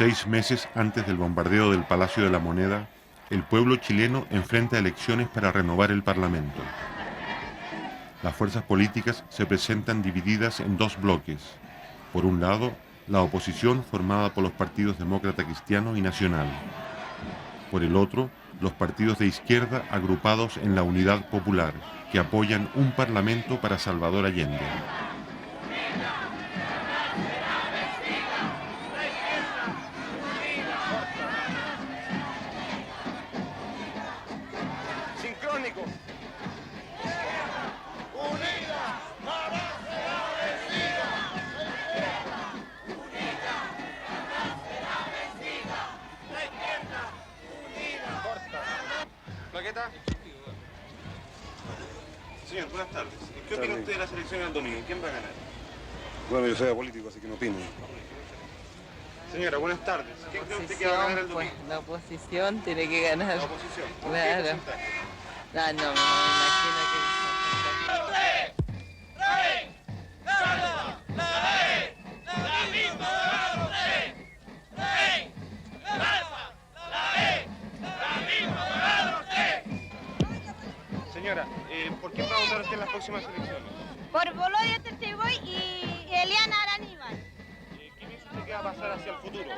6 meses antes del bombardeo del Palacio de la Moneda, el pueblo chileno enfrenta elecciones para renovar el Parlamento. Las fuerzas políticas se presentan divididas en dos bloques. Por un lado, la oposición formada por los partidos Demócrata Cristiano y Nacional. Por el otro, los partidos de izquierda agrupados en la Unidad Popular, que apoyan un parlamento para Salvador Allende. Sincrónico. Plaqueta. Señor, buenas tardes. ¿Qué opina usted de las elecciones del domingo? ¿Quién va a ganar? Bueno, yo soy político, así que no opino. Señora, buenas tardes. ¿Quién cree usted que va a ganar el domingo? La oposición tiene que ganar. La oposición. ¿Por Claro. qué porcentaje? No, me imagino que... Señora, ¿por qué va a votar usted en las próximas elecciones? Por Volodya Terceboy y Eliana Araníbal. ¿Qué piensa usted que va a pasar hacia el futuro?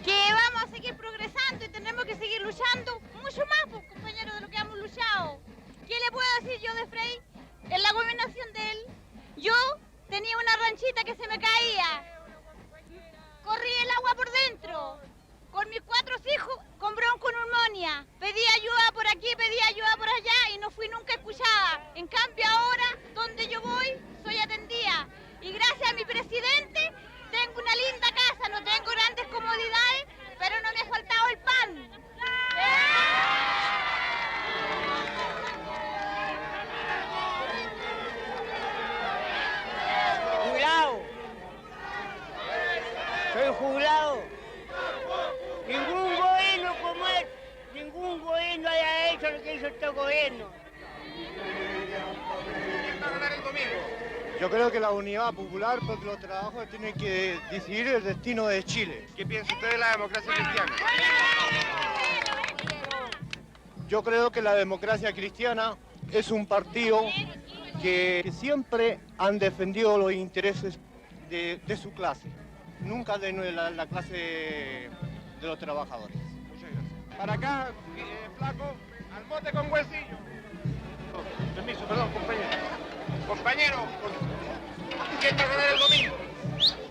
Que vamos a seguir progresando y tenemos que seguir luchando mucho más, pues, compañeros, de lo que hemos luchado. ¿Qué le puedo decir yo de Frei? En la gobernación de él, yo tenía una ranchita que se me caía. Corrí el agua por dentro. Con mis 4 hijos con bronconeumonía. Pedí ayuda por aquí, pedí ayuda por allá y no fui nunca escuchada. En cambio ahora, donde yo voy, soy atendida. Y gracias a mi presidente, tengo una linda casa, no tengo grandes comodidades, pero no me ha faltado el pan. Jubilado. Soy jubilado. Ningún gobierno como él, ningún gobierno haya hecho lo que hizo este gobierno. ¿Quién va a ganar el domingo? Yo creo que la Unidad Popular, porque los trabajadores tienen que decidir el destino de Chile. ¿Qué piensa usted de la democracia cristiana? Yo creo que la Democracia Cristiana es un partido que siempre han defendido los intereses de su clase, nunca de la clase de los trabajadores. Muchas gracias. Para acá, flaco, al bote con huesillo. Permiso, perdón, compañero. Compañero, ¿quién va a ganar el domingo?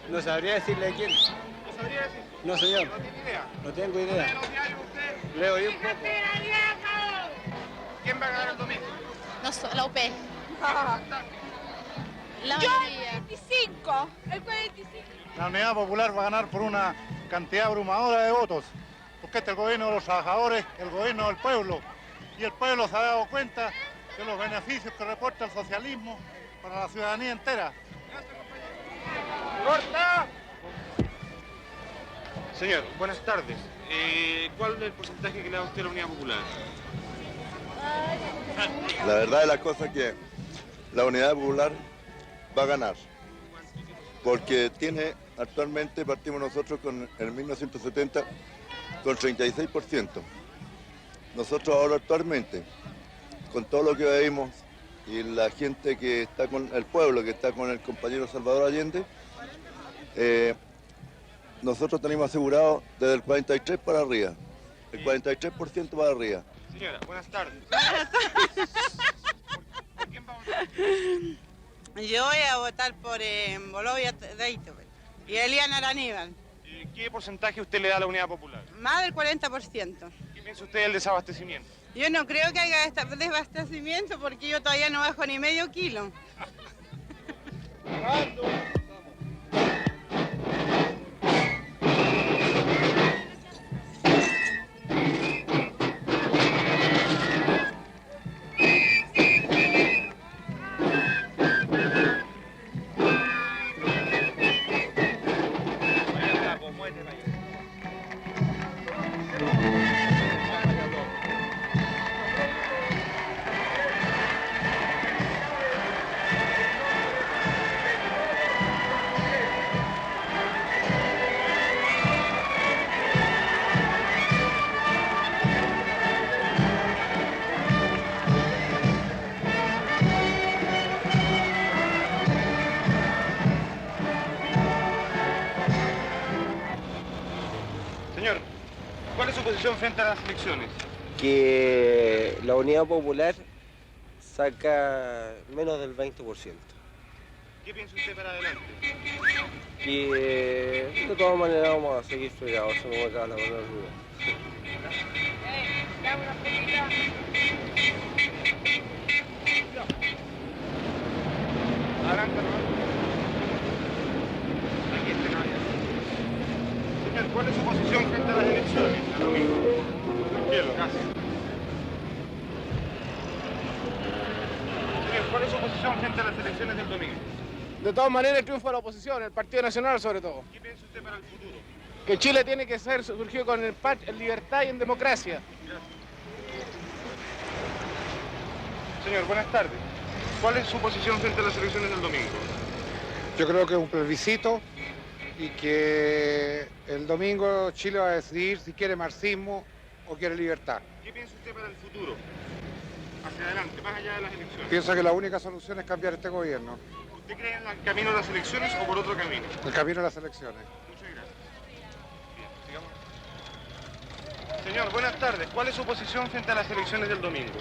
No sabría decirle quién. ¿No sabría decir? No, señor. ¿No tiene idea? No tengo idea. ¿Lee los diarios usted? Leo yo un poco. ¿Quién va a ganar el domingo? No sé, la UP. La Yo mayoría. el 25, el 45. La Unidad Popular va a ganar por una cantidad abrumadora de votos, porque este es el gobierno de los trabajadores, el gobierno del pueblo, y el pueblo se ha dado cuenta de los beneficios que reporta el socialismo para la ciudadanía entera. ¡Corta! Señor, buenas tardes. ¿Cuál es el porcentaje que le da usted a la Unidad Popular? La verdad de la cosa es que la Unidad Popular va a ganar, porque tiene actualmente, partimos nosotros en el 1970 con 36%. Nosotros ahora actualmente, con todo lo que vemos y la gente que está con el pueblo, que está con el compañero Salvador Allende, nosotros tenemos asegurado desde el 43 para arriba, el 43% para arriba. Señora, buenas tardes. ¿Por quién va a votar? Yo voy a votar por Volodya Terceboy y Eliana Araníbal. ¿Qué porcentaje usted le da a la Unidad Popular? Más del 40%. ¿Qué piensa usted del desabastecimiento? Yo no creo que haya desabastecimiento porque yo todavía no bajo ni medio kilo. frente a las elecciones? Que la Unidad Popular saca menos del 20%. ¿Qué piensa usted para adelante? Que de todas maneras vamos a seguir fregados, se me acaba la menor duda. Adelante, hermano. Aquí este no hay. Señor, ¿cuál es su posición frente a las elecciones el domingo? Tranquilo, gracias. Señor, ¿cuál es su posición frente a las elecciones del domingo? De todas maneras, el triunfo de la oposición, el Partido Nacional sobre todo. ¿Qué piensa usted para el futuro? Que Chile tiene que ser surgido con en libertad y en democracia. Señor, buenas tardes. ¿Cuál es su posición frente a las elecciones del domingo? Yo creo que es un plebiscito y que el domingo Chile va a decidir si quiere marxismo o quiere libertad. ¿Qué piensa usted para el futuro? Hacia adelante, más allá de las elecciones. Pienso que la única solución es cambiar este gobierno, ¿Usted cree en el camino de las elecciones o por otro camino? el camino de las elecciones. Muchas gracias. Bien, sigamos. Señor, buenas tardes. ¿Cuál es su posición frente a las elecciones del domingo?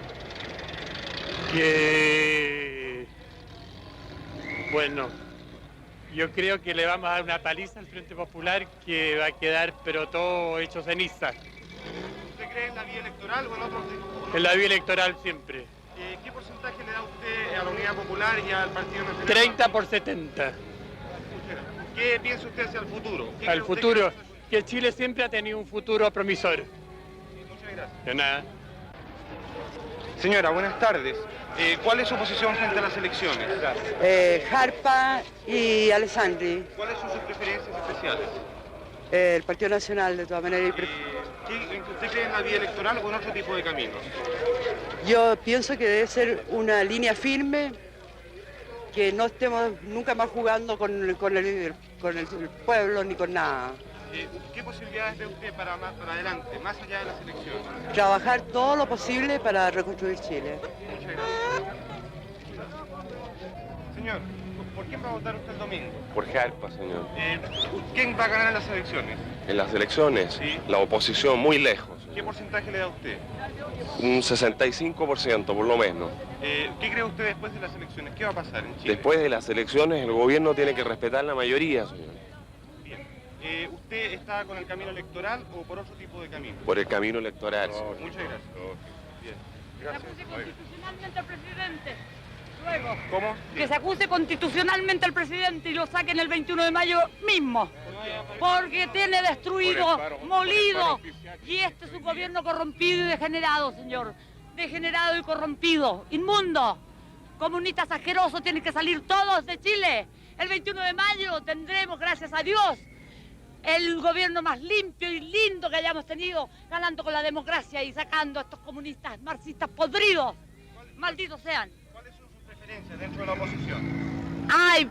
Bueno, yo creo que le vamos a dar una paliza al Frente Popular que va a quedar pero todo hecho ceniza. ¿Usted cree en la vía electoral o en otros tipos? En la vía electoral siempre. ¿Qué porcentaje le da usted a la Unidad Popular y al Partido Nacional? 30 por 70. ¿Qué piensa usted hacia el futuro? ¿Qué Al cree usted futuro, que Chile siempre ha tenido un futuro promisor. Muchas gracias. De nada. Señora, buenas tardes. ¿Cuál es su posición frente a las elecciones? Jarpa y Alessandri, ¿Cuáles son sus preferencias especiales? el Partido Nacional de todas maneras. ¿Usted cree en la vía electoral o en otro tipo de caminos? Yo pienso que debe ser una línea firme, que no estemos nunca más jugando con el pueblo ni con nada. ¿Qué posibilidades ve usted para adelante, más allá de las elecciones? Trabajar todo lo posible para reconstruir Chile. Muchas gracias. Señor, ¿por quién va a votar usted el domingo? Por Jarpa, señor. ¿Quién va a ganar en las elecciones? En las elecciones, Sí. la oposición muy lejos. ¿Qué porcentaje le da usted? Un 65% por lo menos. ¿Qué cree usted después de las elecciones? ¿Qué va a pasar en Chile? Después de las elecciones el gobierno tiene que respetar la mayoría, señor. Bien. ¿Usted está con el camino electoral o por otro tipo de camino? Por el camino electoral. señor. Muchas gracias. Bien. Gracias. Constitucionalmente al presidente. Luego. ¿Cómo? Que se acuse constitucionalmente al presidente y lo saquen el 21 de mayo mismo. Porque tiene destruido, molido. Y este es un gobierno corrompido y degenerado, señor. Degenerado y corrompido. Inmundo. Comunistas asquerosos, tienen que salir todos de Chile. El 21 de mayo tendremos, gracias a Dios, el gobierno más limpio y lindo que hayamos tenido, ganando con la democracia y sacando a estos comunistas marxistas podridos. Malditos sean. ¿Cuáles son sus preferencias dentro de la oposición? Hay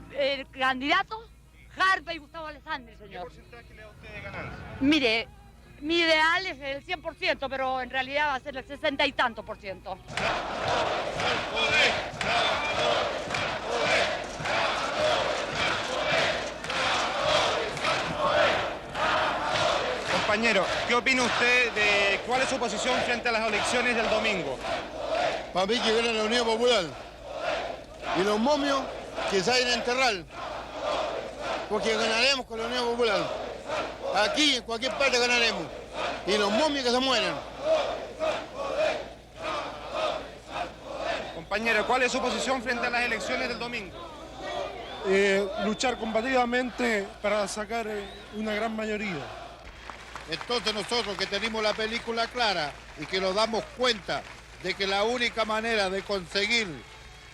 candidatos, Jarpa y Gustavo Alessandri, ¿Qué señor. porcentaje le da usted de ganancia? Mire, mi ideal es el 100%, pero en realidad va a ser el 60 y tanto por ciento. Compañero, ¿qué opina usted de cuál es su posición frente a las elecciones del domingo? Para mí que gana la Unión Popular. Y los momios que salen a enterrar. Porque ganaremos con la Unión Popular. Aquí, en cualquier parte ganaremos. Y los momios que se mueran. Compañero, ¿cuál es su posición frente a las elecciones del domingo? Luchar combativamente para sacar una gran mayoría. Entonces nosotros que tenemos la película clara y que nos damos cuenta de que la única manera de conseguir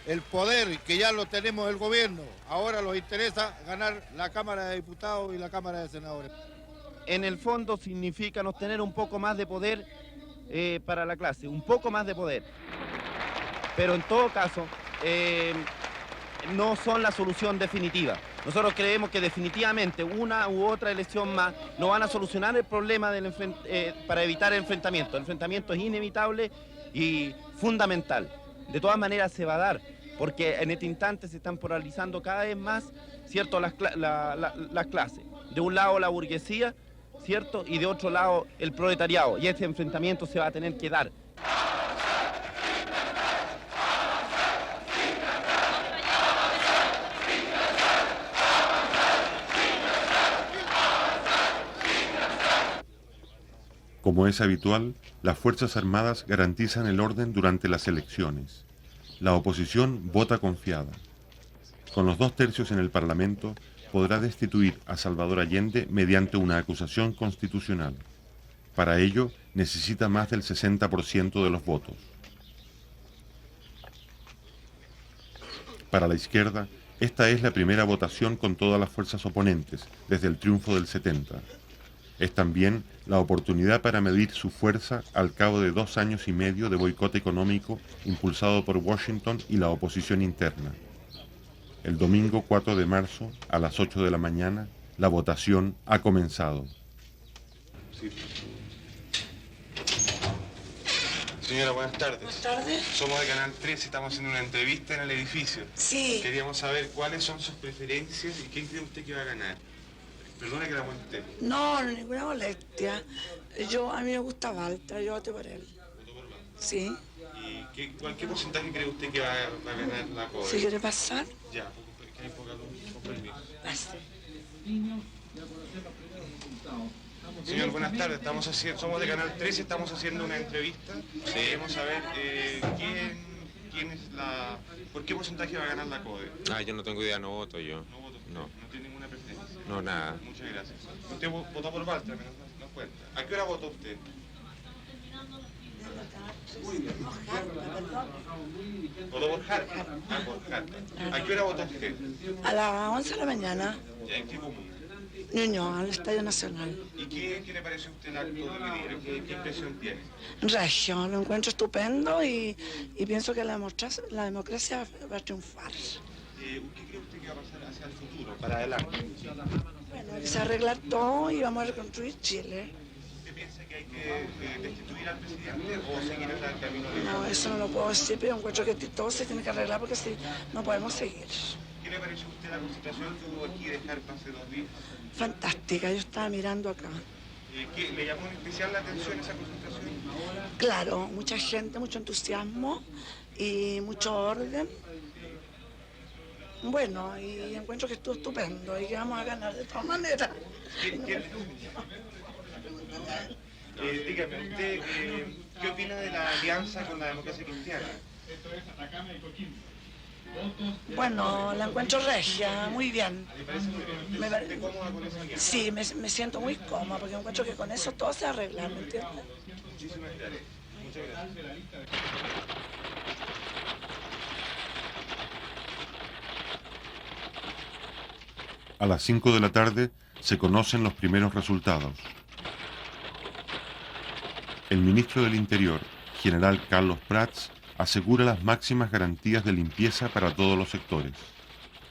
el poder, que ya lo tenemos el gobierno, ahora nos interesa ganar la Cámara de Diputados y la Cámara de Senadores. En el fondo significa nos tener un poco más de poder para la clase, un poco más de poder. Pero en todo caso, no son la solución definitiva. Nosotros creemos que definitivamente una u otra elección más no van a solucionar el problema para evitar el enfrentamiento. El enfrentamiento es inevitable y fundamental. De todas maneras se va a dar, porque en este instante se están polarizando cada vez más, ¿cierto?, las clases. De un lado la burguesía, ¿cierto? Y de otro lado el proletariado, y este enfrentamiento se va a tener que dar. Como es habitual, las Fuerzas Armadas garantizan el orden durante las elecciones. La oposición vota confiada. Con los 2/3 en el Parlamento, podrá destituir a Salvador Allende mediante una acusación constitucional. Para ello, necesita más del 60% de los votos. Para la izquierda, esta es la primera votación con todas las fuerzas oponentes, desde el triunfo del 70. Es también la oportunidad para medir su fuerza al cabo de 2 años y medio de boicot económico impulsado por Washington y la oposición interna. El domingo 4 de marzo, a las 8 de la mañana, la votación ha comenzado. Sí. Señora, buenas tardes. Buenas tardes. Somos de Canal 13 y estamos haciendo una entrevista en el edificio. Sí. Queríamos saber cuáles son sus preferencias y quién cree usted que va a ganar. Perdone que la moleste. No, ninguna molestia. A mí me gusta Walter, yo voté por él. ¿Votó por Walter? Sí. ¿Y qué porcentaje cree usted que va a ganar la CODE? ¿Si quiere pasar? Ya, que hay poca luz, con permiso. Gracias. Señor, buenas tardes. Somos de Canal 13, estamos haciendo una entrevista. Sí. Queremos saber quién es la... ¿Por qué porcentaje va a ganar la CODE? Yo no tengo idea, no voto yo. ¿No voto? No. ¿No tiene ninguna preferencia? No, nada. Muchas gracias. ¿Usted votó por Walter? Nos cuenta. ¿A qué hora votó usted? ¿Votó por Harper? Por Harper. ¿A qué hora votó usted? A las 11 de la mañana. ¿Ya en qué comuna? Ñuñoa, al Estadio Nacional. ¿Y qué le parece a usted el acto de hoy día? ¿Qué impresión tiene? Regio, lo encuentro estupendo y pienso que la democracia va a triunfar. ¿Qué cree usted que va a pasar hacia el futuro, para adelante? Bueno, que se va a arreglar todo y vamos a reconstruir Chile. ¿Usted piensa que hay que destituir al presidente o seguir el camino de... No, eso no lo puedo decir, pero encuentro que todo se tiene que arreglar porque si no podemos seguir. ¿Qué le pareció a usted la concentración que hubo aquí de Jarpa hace 2 días? Fantástica, yo estaba mirando acá. ¿Le llamó en especial la atención esa concentración? Claro, mucha gente, mucho entusiasmo y mucho orden. Bueno, y encuentro que estuvo estupendo y que vamos a ganar de todas maneras. Dígame, ¿usted qué opina de la alianza con la democracia cristiana? Bueno, la encuentro regia, muy bien. ¿Le parece muy bien? ¿Me siente cómoda con esa alianza? Sí, me siento muy cómoda porque encuentro que con eso todo se arregla, ¿me entiendes? Muchísimas gracias. Muchas gracias. A las 5 de la tarde se conocen los primeros resultados. El ministro del Interior, general Carlos Prats, asegura las máximas garantías de limpieza para todos los sectores.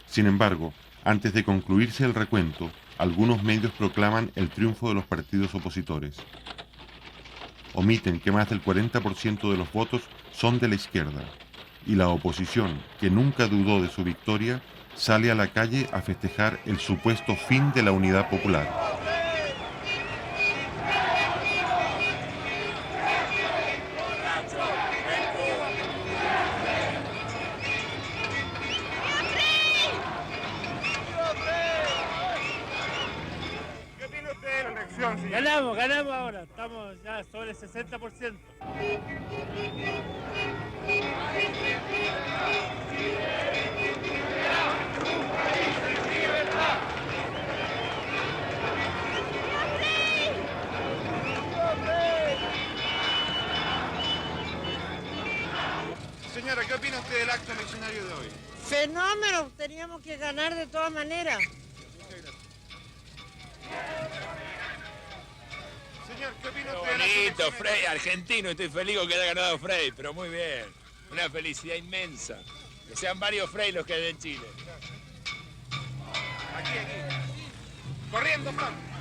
Sin embargo, antes de concluirse el recuento, algunos medios proclaman el triunfo de los partidos opositores. Omiten que más del 40% de los votos son de la izquierda, y la oposición, que nunca dudó de su victoria, sale a la calle a festejar el supuesto fin de la unidad popular. ¿Qué opina usted de la elección, señor? Ganamos ahora, estamos ya sobre el 60%. Señora, ¿qué opina usted del acto eleccionario de hoy? Fenómeno, teníamos que ganar de todas maneras. Señor, ¿qué opina Qué usted de las bonito, elecciones? Frey, argentino, estoy feliz con que haya ganado Frey, pero muy bien. Una felicidad inmensa. Que sean varios Frey los que hay en Chile. Aquí. Corriendo, Fran.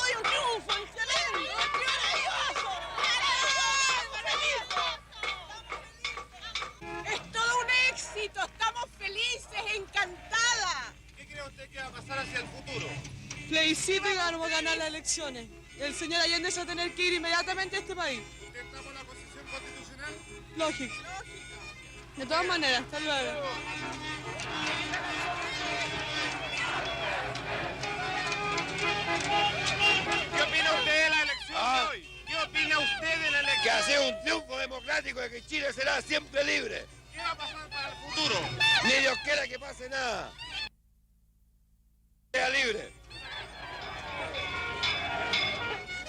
¡Uy, un triunfo! ¡Excelente! ¡Maravilloso! el futuro? Plebiscito y vamos a ganar las elecciones. El señor Allende se va a tener que ir inmediatamente a este país. ¿Usted está por la Constitución Constitucional? Lógico. De todas maneras, hasta luego. ¿Qué opina usted de la elección de hoy? ¿Qué opina usted de la elección? Que ha sido un triunfo democrático de que Chile será siempre libre. ¿Qué va a pasar para el futuro? Ni Dios quiera que pase nada. Sea libre.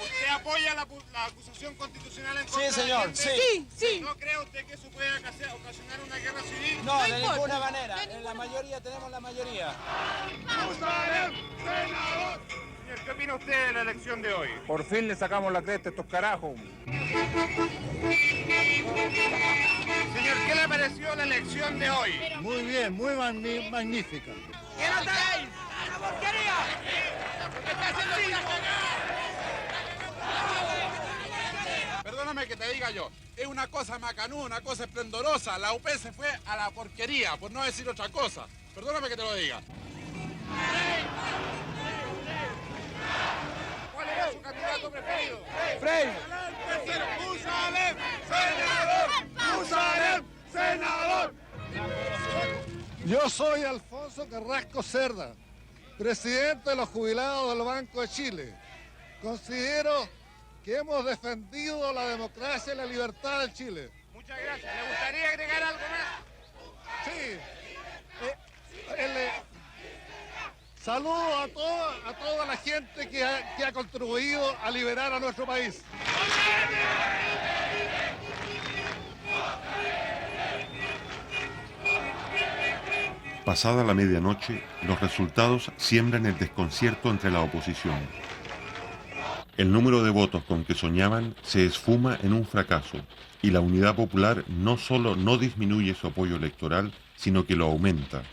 ¿Usted apoya la acusación constitucional en contra Sí, señor, de sí. Sí. ¿No cree usted que eso puede ocasionar una guerra civil? No, de ninguna manera. En la mayoría tenemos la mayoría. ¡Jerusalén, senador! Señor, ¿qué opina usted de la elección de hoy? Por fin le sacamos la cresta a estos carajos. Señor, ¿qué le pareció la elección de hoy? Muy bien, muy magnífica. ¿Qué no traéis? ¡La porquería! ¿Qué está haciendo Perdóname que te diga yo, es una cosa macanuda, una cosa esplendorosa. La UP se fue a la porquería, por no decir otra cosa. Perdóname que te lo diga. ¿Cuál era su candidato preferido? Frey. ¡Jerusalén, senador! ¡Jerusalén, senador! Yo soy Alfonso Carrasco Cerda, presidente de los jubilados del Banco de Chile. Considero que hemos defendido la democracia y la libertad de Chile. Muchas gracias. ¿Le gustaría agregar algo más? Sí. Saludo a toda la gente que ha contribuido a liberar a nuestro país. Pasada la medianoche, los resultados siembran el desconcierto entre la oposición. El número de votos con que soñaban se esfuma en un fracaso, y la Unidad Popular no solo no disminuye su apoyo electoral, sino que lo aumenta.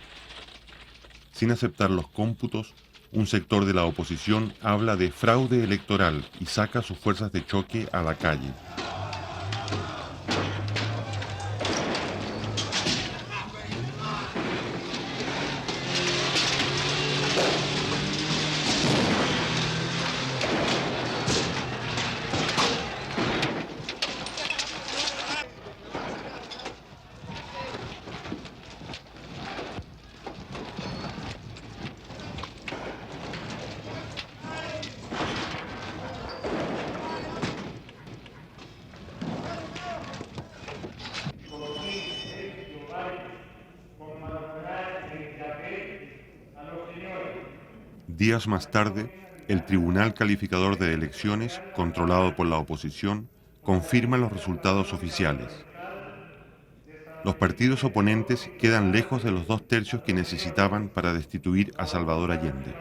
Sin aceptar los cómputos, un sector de la oposición habla de fraude electoral y saca sus fuerzas de choque a la calle. Días más tarde, el Tribunal Calificador de Elecciones, controlado por la oposición, confirma los resultados oficiales. Los partidos oponentes quedan lejos de los 2/3 que necesitaban para destituir a Salvador Allende.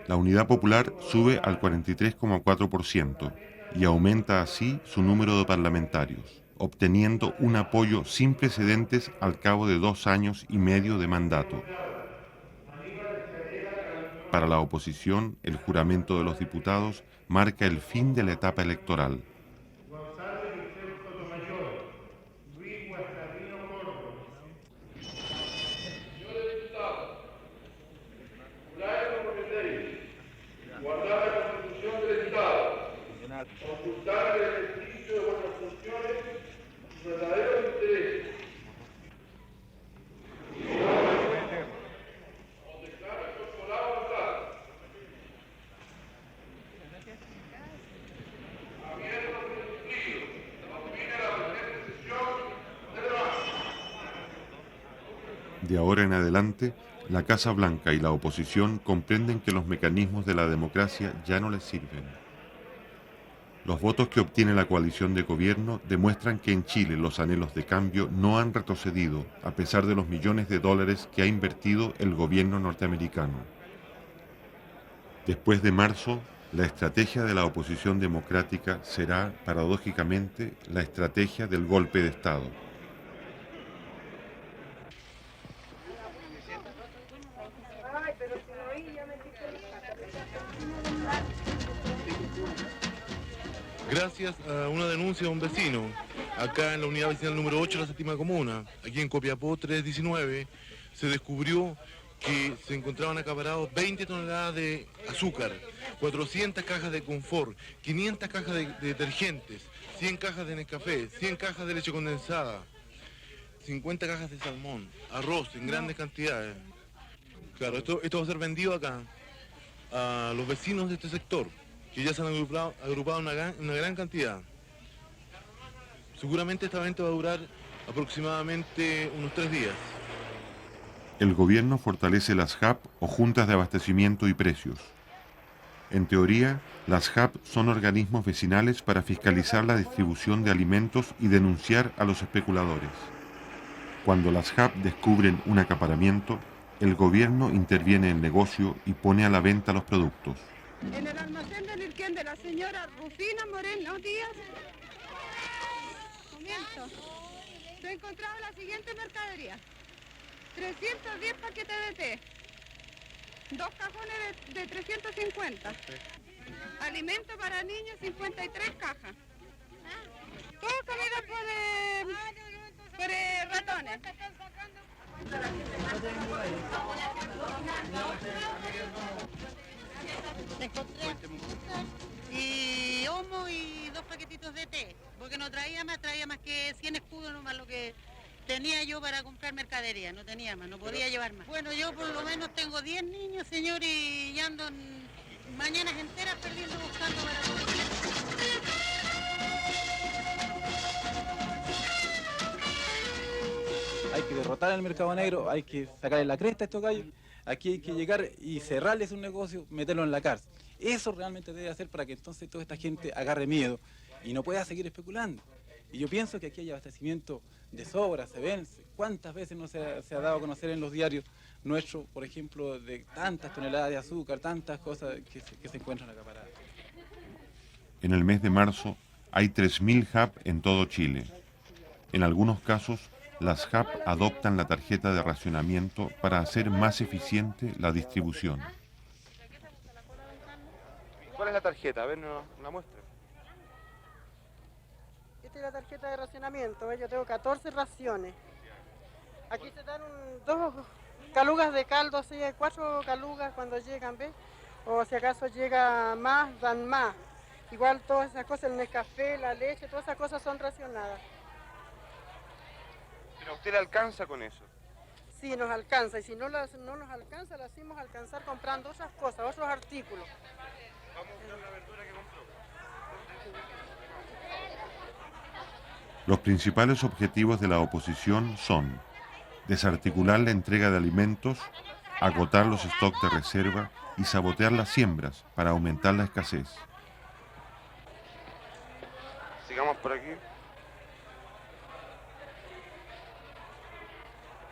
La Unidad Popular sube al 43,4% y aumenta así su número de parlamentarios, obteniendo un apoyo sin precedentes al cabo de 2 años y medio de mandato. Para la oposición, el juramento de los diputados marca el fin de la etapa electoral. Guardar la Constitución del Estado, ocultar el ejercicio de vuestras funciones y verdaderos intereses. De ahora en adelante, la Casa Blanca y la oposición comprenden que los mecanismos de la democracia ya no les sirven. Los votos que obtiene la coalición de gobierno demuestran que en Chile los anhelos de cambio no han retrocedido a pesar de los millones de dólares que ha invertido el gobierno norteamericano. Después de marzo, la estrategia de la oposición democrática será, paradójicamente, la estrategia del golpe de Estado. Gracias a una denuncia de un vecino, acá en la unidad vecinal número 8 de la séptima comuna, aquí en Copiapó 319, se descubrió que se encontraban acaparados 20 toneladas de azúcar, 400 cajas de confort, 500 cajas de detergentes, 100 cajas de Nescafé, 100 cajas de leche condensada, 50 cajas de salmón, arroz en grandes cantidades. Claro, esto va a ser vendido acá a los vecinos de este sector, que ya se han agrupado en una gran cantidad. Seguramente esta venta va a durar aproximadamente unos 3 días. El gobierno fortalece las JAP o Juntas de Abastecimiento y Precios. En teoría, las JAP son organismos vecinales para fiscalizar la distribución de alimentos y denunciar a los especuladores. Cuando las JAP descubren un acaparamiento, el gobierno interviene en el negocio y pone a la venta los productos. En el almacén del Irquén de la señora Rufina Moreno Díaz, comienzo. Se ha encontrado la siguiente mercadería: 310 paquetes de té, 2 cajones de 350, alimento para niños 53 cajas, todo comida por ratones. Y homo y 2 paquetitos de té, porque no traía más que 100 escudos nomás lo que tenía yo para comprar mercadería, no tenía más, no podía llevar más. Bueno, yo por lo menos tengo 10 niños, señor, y ya ando mañanas enteras perdiendo buscando para comer. Hay que derrotar al mercado negro, hay que sacarle la cresta a estos gallos, aquí hay que llegar y cerrarles un negocio, meterlo en la cárcel. Eso realmente debe hacer para que entonces toda esta gente agarre miedo y no pueda seguir especulando. Y yo pienso que aquí hay abastecimiento de sobra, se vence. ¿Cuántas veces no se ha dado a conocer en los diarios nuestros, por ejemplo, de tantas toneladas de azúcar, tantas cosas que se encuentran acaparadas? En el mes de marzo hay 3.000 JAP en todo Chile. En algunos casos, las JAP adoptan la tarjeta de racionamiento para hacer más eficiente la distribución. ¿Cuál es la tarjeta? A ver, una muestra. Esta es la tarjeta de racionamiento, ¿ves? Yo tengo 14 raciones. Aquí se dan 2 calugas de caldo, así, 4 calugas cuando llegan, ¿ves? O si acaso llega más, dan más. Igual todas esas cosas, el Nescafé, la leche, todas esas cosas son racionadas. ¿Pero a usted le alcanza con eso? Sí, nos alcanza, y si no nos alcanza, la hacemos alcanzar comprando otras cosas, otros artículos. Vamos a buscar la verdura que compró. Los principales objetivos de la oposición son desarticular la entrega de alimentos, agotar los stocks de reserva y sabotear las siembras para aumentar la escasez. Sigamos por aquí.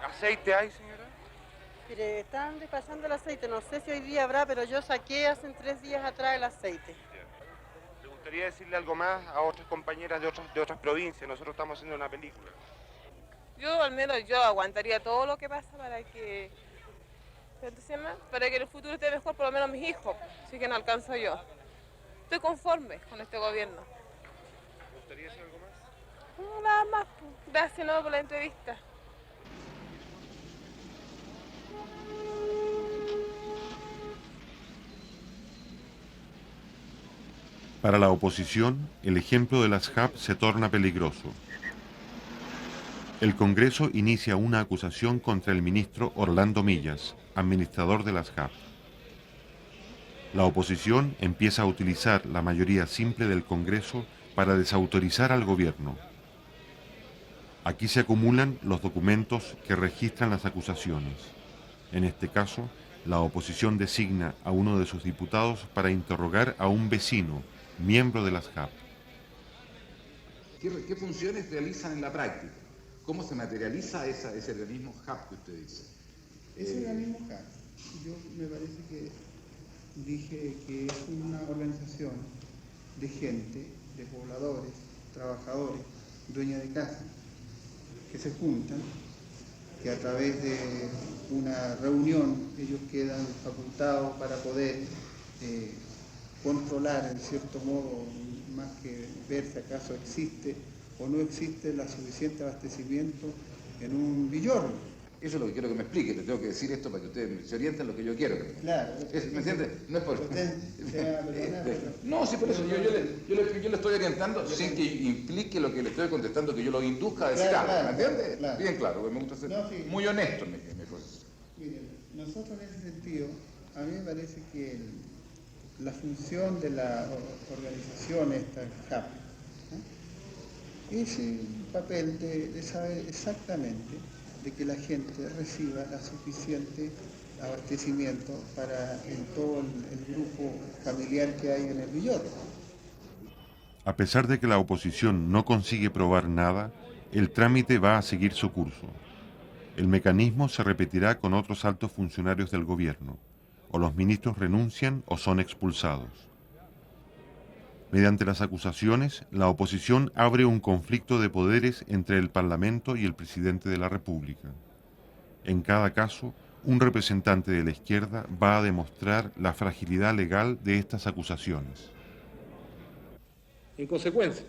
¿Aceite hay, señora? Mire, están despachando el aceite, no sé si hoy día habrá, pero yo saqué hace 3 días atrás el aceite. ¿Le gustaría decirle algo más a otras compañeras de otras provincias? Nosotros estamos haciendo una película. Yo al menos yo aguantaría todo lo que pasa para que en el futuro esté mejor, por lo menos mis hijos, así que no alcanzo yo. Estoy conforme con este gobierno. ¿Le gustaría decir algo más? No, nada más. Gracias no, por la entrevista. Para la oposición, el ejemplo de las JAP se torna peligroso. El Congreso inicia una acusación contra el ministro Orlando Millas, administrador de las JAP. La oposición empieza a utilizar la mayoría simple del Congreso para desautorizar al gobierno. Aquí se acumulan los documentos que registran las acusaciones. En este caso, la oposición designa a uno de sus diputados para interrogar a un vecino, miembro de las JAP. ¿Qué funciones realizan en la práctica? ¿Cómo se materializa ese organismo JAP que usted dice? Ese organismo JAP, yo me parece que dije que es una organización de gente, de pobladores, trabajadores, dueñas de casa, que se juntan, que a través de una reunión ellos quedan facultados para poder controlar, en cierto modo, más que ver si acaso existe o no existe el suficiente abastecimiento en un villorrio. Eso es lo que quiero que me explique, le tengo que decir esto para que ustedes se orienten lo que yo quiero. Claro. ¿Me entiende? No es por... No, sí, por eso yo le estoy orientando sin que implique lo que le estoy contestando, que yo lo induzca a decir algo, ¿me entiende? Claro. Bien claro, me gusta ser muy honesto en mi proceso. Miren, nosotros en ese sentido, a mí me parece que la función de la organización esta, CAP, es el papel de saber exactamente de que la gente reciba la suficiente abastecimiento para todo el grupo familiar que hay en el Villordo. A pesar de que la oposición no consigue probar nada, el trámite va a seguir su curso. El mecanismo se repetirá con otros altos funcionarios del gobierno. O los ministros renuncian o son expulsados. Mediante las acusaciones, la oposición abre un conflicto de poderes entre el Parlamento y el presidente de la República. En cada caso, un representante de la izquierda va a demostrar la fragilidad legal de estas acusaciones. En consecuencia,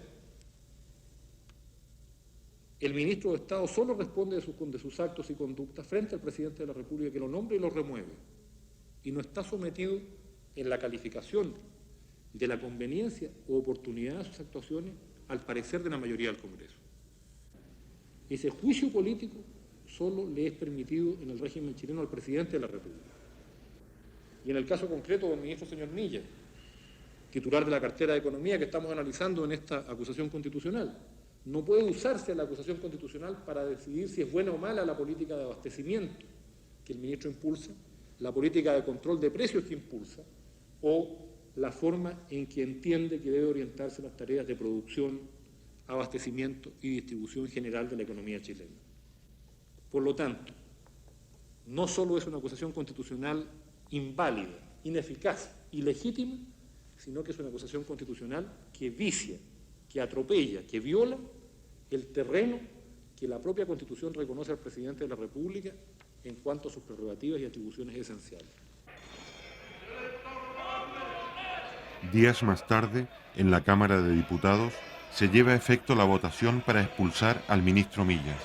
el ministro de Estado solo responde de sus actos y conductas frente al presidente de la República, que lo nombra y lo remueve, y no está sometido en la calificación de la conveniencia o oportunidad de sus actuaciones al parecer de la mayoría del Congreso. Ese juicio político solo le es permitido en el régimen chileno al presidente de la República. Y en el caso concreto del ministro señor Milla, titular de la cartera de Economía que estamos analizando en esta acusación constitucional, no puede usarse la acusación constitucional para decidir si es buena o mala la política de abastecimiento que el ministro impulsa, la política de control de precios que impulsa, o la forma en que entiende que debe orientarse las tareas de producción, abastecimiento y distribución general de la economía chilena. Por lo tanto, no solo es una acusación constitucional inválida, ineficaz, ilegítima, sino que es una acusación constitucional que vicia, que atropella, que viola el terreno que la propia Constitución reconoce al presidente de la República en cuanto a sus prerrogativas y atribuciones esenciales. Días más tarde, en la Cámara de Diputados, se lleva a efecto la votación para expulsar al ministro Millas.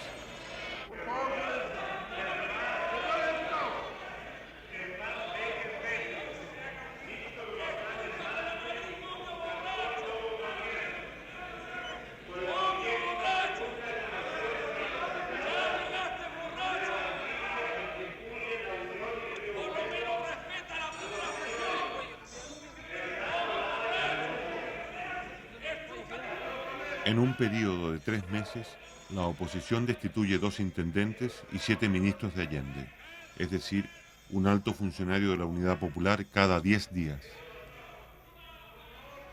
En un periodo de 3 meses, la oposición destituye 2 intendentes y 7 ministros de Allende, es decir, un alto funcionario de la Unidad Popular cada 10 días.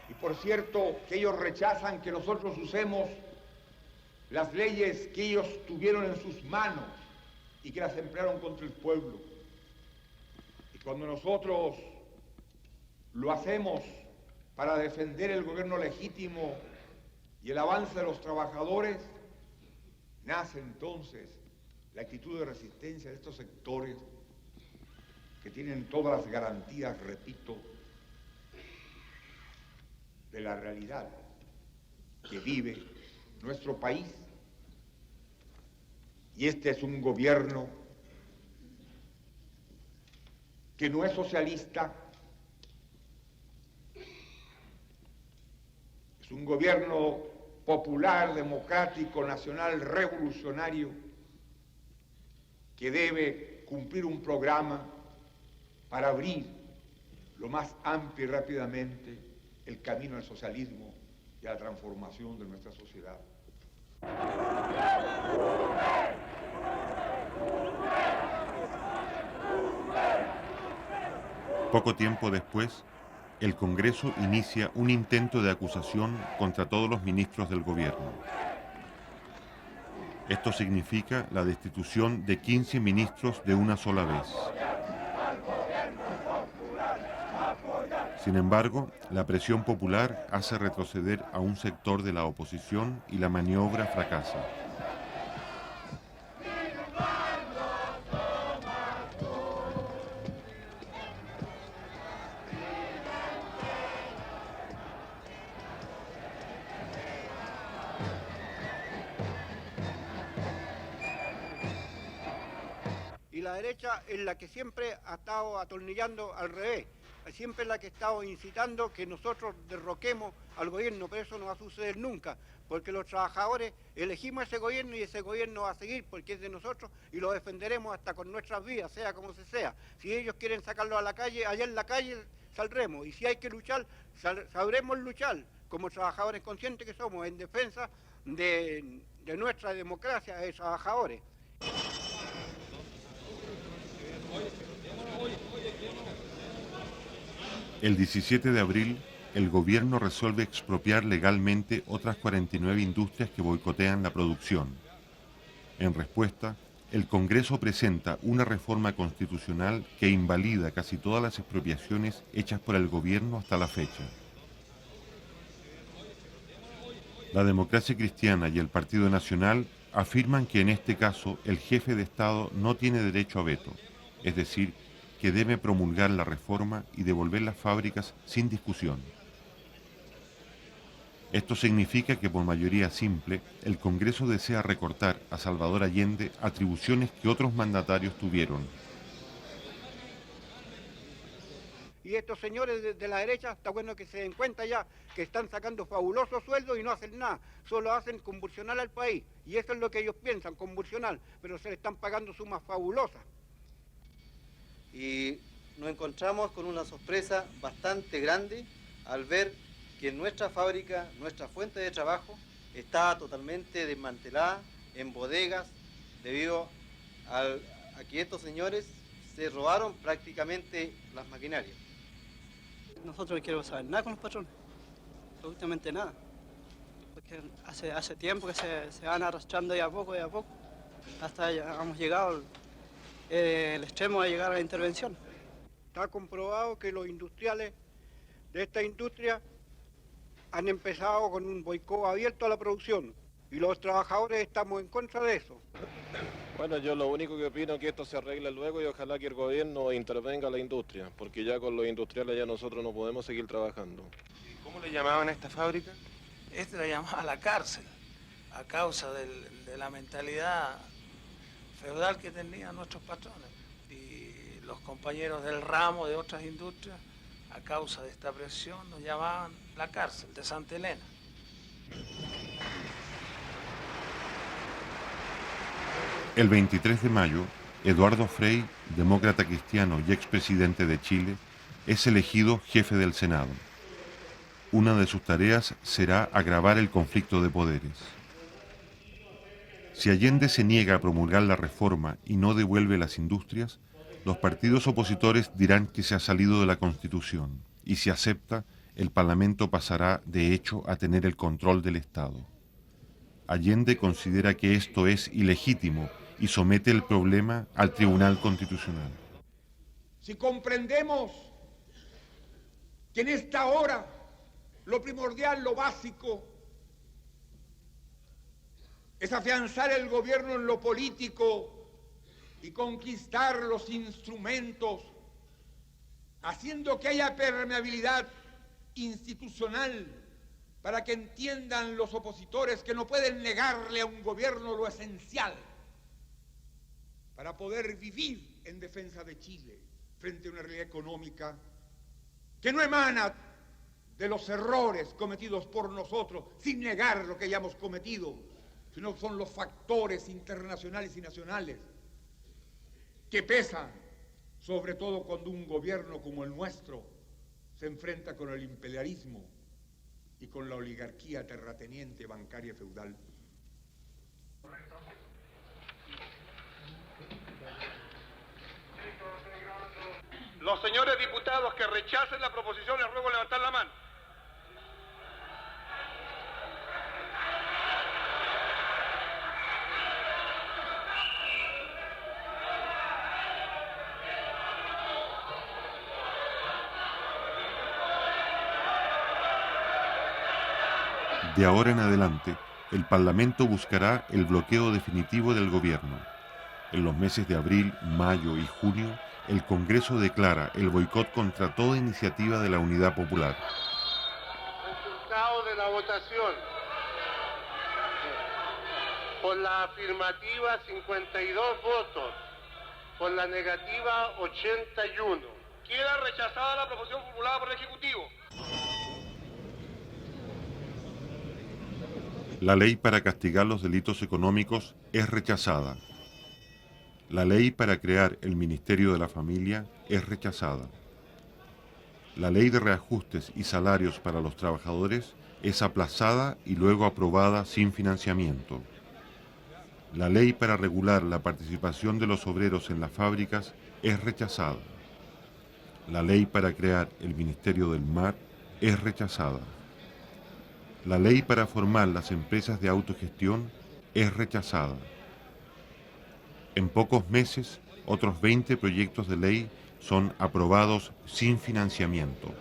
Y por cierto, que ellos rechazan que nosotros usemos las leyes que ellos tuvieron en sus manos y que las emplearon contra el pueblo. Y cuando nosotros lo hacemos para defender el gobierno legítimo y el avance de los trabajadores, nace entonces la actitud de resistencia de estos sectores que tienen todas las garantías, repito, de la realidad que vive nuestro país. Y este es un gobierno que no es socialista, es un gobierno popular, democrático, nacional, revolucionario, que debe cumplir un programa para abrir lo más amplio y rápidamente el camino al socialismo y a la transformación de nuestra sociedad. Poco tiempo después, el Congreso inicia un intento de acusación contra todos los ministros del gobierno. Esto significa la destitución de 15 ministros de una sola vez. Sin embargo, la presión popular hace retroceder a un sector de la oposición y la maniobra fracasa. la derecha es la que siempre ha estado atornillando al revés, siempre es la que ha estado incitando que nosotros derroquemos al gobierno, pero eso no va a suceder nunca, porque los trabajadores elegimos ese gobierno y ese gobierno va a seguir porque es de nosotros y lo defenderemos hasta con nuestras vidas, sea como se sea. Si ellos quieren sacarlo a la calle, allá en la calle saldremos, y si hay que luchar, sabremos luchar como trabajadores conscientes que somos en defensa de nuestra democracia de trabajadores. El 17 de abril, el gobierno resuelve expropiar legalmente otras 49 industrias que boicotean la producción. En respuesta, el Congreso presenta una reforma constitucional que invalida casi todas las expropiaciones hechas por el gobierno hasta la fecha. La Democracia Cristiana y el Partido Nacional afirman que en este caso el jefe de Estado no tiene derecho a veto, es decir, que debe promulgar la reforma y devolver las fábricas sin discusión. Esto significa que por mayoría simple, el Congreso desea recortar a Salvador Allende atribuciones que otros mandatarios tuvieron. Y estos señores de la derecha, está bueno que se den cuenta ya que están sacando fabulosos sueldos y no hacen nada, solo hacen convulsionar al país. Y eso es lo que ellos piensan, convulsionar, pero se le están pagando sumas fabulosas. Y nos encontramos con una sorpresa bastante grande al ver que nuestra fábrica, nuestra fuente de trabajo, estaba totalmente desmantelada en bodegas debido a que estos señores se robaron prácticamente las maquinarias. Nosotros no queremos saber nada con los patrones, absolutamente nada, porque hace tiempo que se van arrastrando de a poco, hasta ya hemos llegado el extremo de llegar a la intervención. Está comprobado que los industriales de esta industria han empezado con un boicot abierto a la producción y los trabajadores estamos en contra de eso. Bueno, yo lo único que opino es que esto se arregle luego y ojalá que el gobierno intervenga a la industria, porque ya con los industriales ya nosotros no podemos seguir trabajando. ¿Cómo le llamaban a esta fábrica? Este lo llamaba la cárcel, a causa de la mentalidad feudal que tenían nuestros patrones. Y los compañeros del ramo de otras industrias, a causa de esta presión, nos llamaban la cárcel de Santa Elena. El 23 de mayo, Eduardo Frei, demócrata cristiano y expresidente de Chile, es elegido jefe del Senado. Una de sus tareas será agravar el conflicto de poderes. Si Allende se niega a promulgar la reforma y no devuelve las industrias, los partidos opositores dirán que se ha salido de la Constitución, y si acepta, el Parlamento pasará de hecho a tener el control del Estado. Allende considera que esto es ilegítimo y somete el problema al Tribunal Constitucional. Si comprendemos que en esta hora lo primordial, lo básico, es afianzar el gobierno en lo político y conquistar los instrumentos, haciendo que haya permeabilidad institucional para que entiendan los opositores que no pueden negarle a un gobierno lo esencial para poder vivir en defensa de Chile frente a una realidad económica que no emana de los errores cometidos por nosotros, sin negar lo que hayamos cometido, sino son los factores internacionales y nacionales que pesan, sobre todo cuando un gobierno como el nuestro se enfrenta con el imperialismo y con la oligarquía terrateniente, bancaria y feudal. Los señores diputados que rechacen la proposición les ruego levantar la mano. De ahora en adelante, el Parlamento buscará el bloqueo definitivo del gobierno. En los meses de abril, mayo y junio, el Congreso declara el boicot contra toda iniciativa de la Unidad Popular. Resultado de la votación. Por la afirmativa, 52 votos. Por la negativa, 81. Queda rechazada la proposición formulada por el Ejecutivo. La ley para castigar los delitos económicos es rechazada. La ley para crear el Ministerio de la Familia es rechazada. La ley de reajustes y salarios para los trabajadores es aplazada y luego aprobada sin financiamiento. La ley para regular la participación de los obreros en las fábricas es rechazada. La ley para crear el Ministerio del Mar es rechazada. La ley para formar las empresas de autogestión es rechazada. En pocos meses, otros 20 proyectos de ley son aprobados sin financiamiento.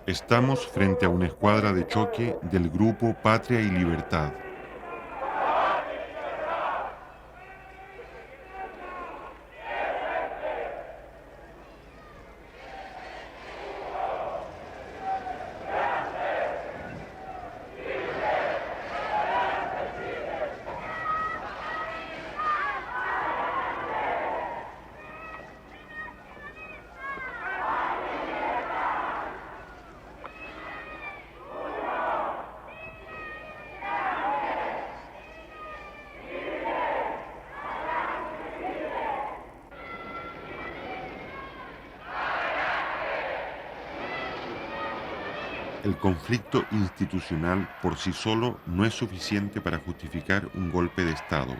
Estamos frente a una escuadra de choque del grupo Patria y Libertad. El conflicto institucional por sí solo no es suficiente para justificar un golpe de Estado.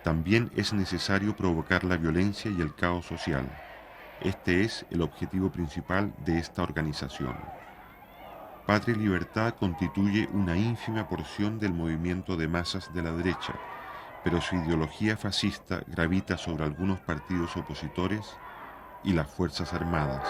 También es necesario provocar la violencia y el caos social. Este es el objetivo principal de esta organización. Patria y Libertad constituye una ínfima porción del movimiento de masas de la derecha, pero su ideología fascista gravita sobre algunos partidos opositores y las Fuerzas Armadas.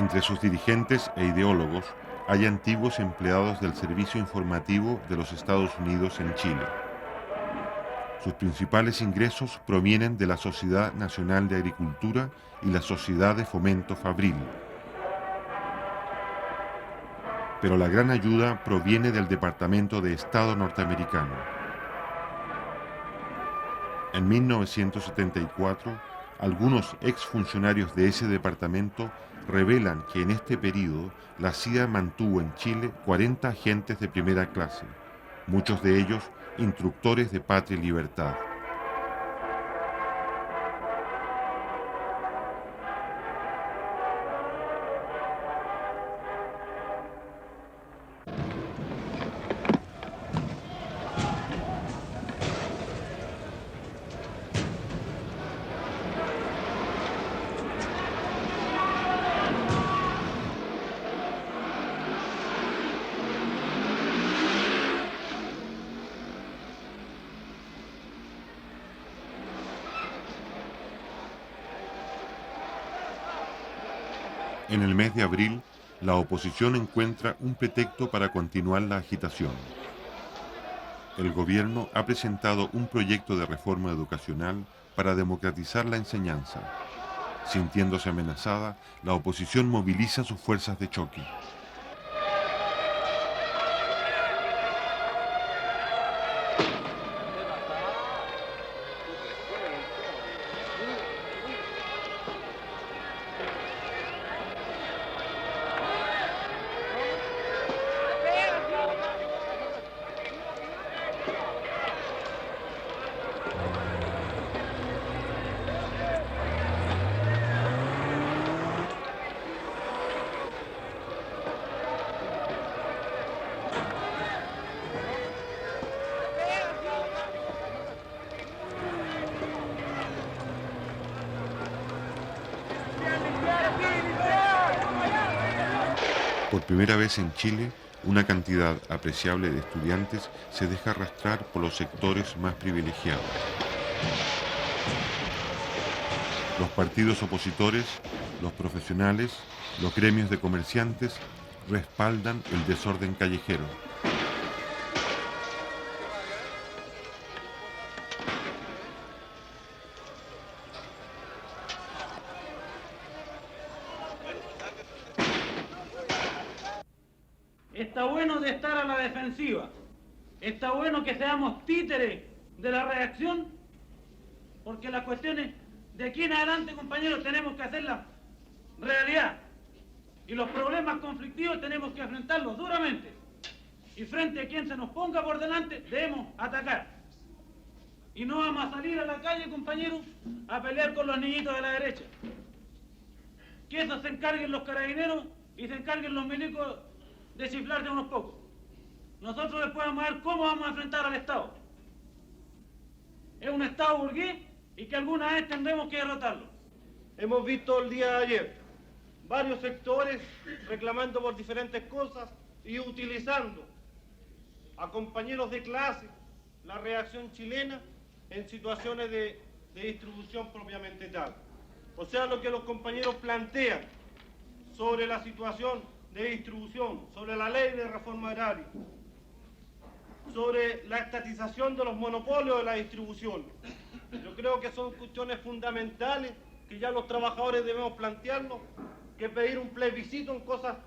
Entre sus dirigentes e ideólogos hay antiguos empleados del Servicio Informativo de los Estados Unidos en Chile. Sus principales ingresos provienen de la Sociedad Nacional de Agricultura y la Sociedad de Fomento Fabril. Pero la gran ayuda proviene del Departamento de Estado norteamericano. En 1974, algunos exfuncionarios de ese departamento revelan que en este período la CIA mantuvo en Chile 40 agentes de primera clase, muchos de ellos instructores de Patria y Libertad. En el mes de abril, la oposición encuentra un pretexto para continuar la agitación. El gobierno ha presentado un proyecto de reforma educacional para democratizar la enseñanza. Sintiéndose amenazada, la oposición moviliza sus fuerzas de choque. Por primera vez en Chile, una cantidad apreciable de estudiantes se deja arrastrar por los sectores más privilegiados. Los partidos opositores, los profesionales, los gremios de comerciantes respaldan el desorden callejero. Está bueno de estar a la defensiva. Está bueno que seamos títeres de la reacción, porque las cuestiones de aquí en adelante, compañeros, tenemos que hacerlas realidad. Y los problemas conflictivos tenemos que enfrentarlos duramente. Y frente a quien se nos ponga por delante, debemos atacar. Y no vamos a salir a la calle, compañeros, a pelear con los niñitos de la derecha. Que eso se encarguen los carabineros y se encarguen los milicos de chiflar de unos pocos. Nosotros después vamos a ver cómo vamos a enfrentar al Estado. Es un Estado burgués y que alguna vez tendremos que derrotarlo. Hemos visto el día de ayer varios sectores reclamando por diferentes cosas y utilizando a compañeros de clase, la reacción chilena, en situaciones de distribución propiamente tal. O sea, lo que los compañeros plantean sobre la situación de distribución, sobre la ley de reforma agraria, sobre la estatización de los monopolios de la distribución. Yo creo que son cuestiones fundamentales que ya los trabajadores debemos plantearnos, que pedir un plebiscito en cosas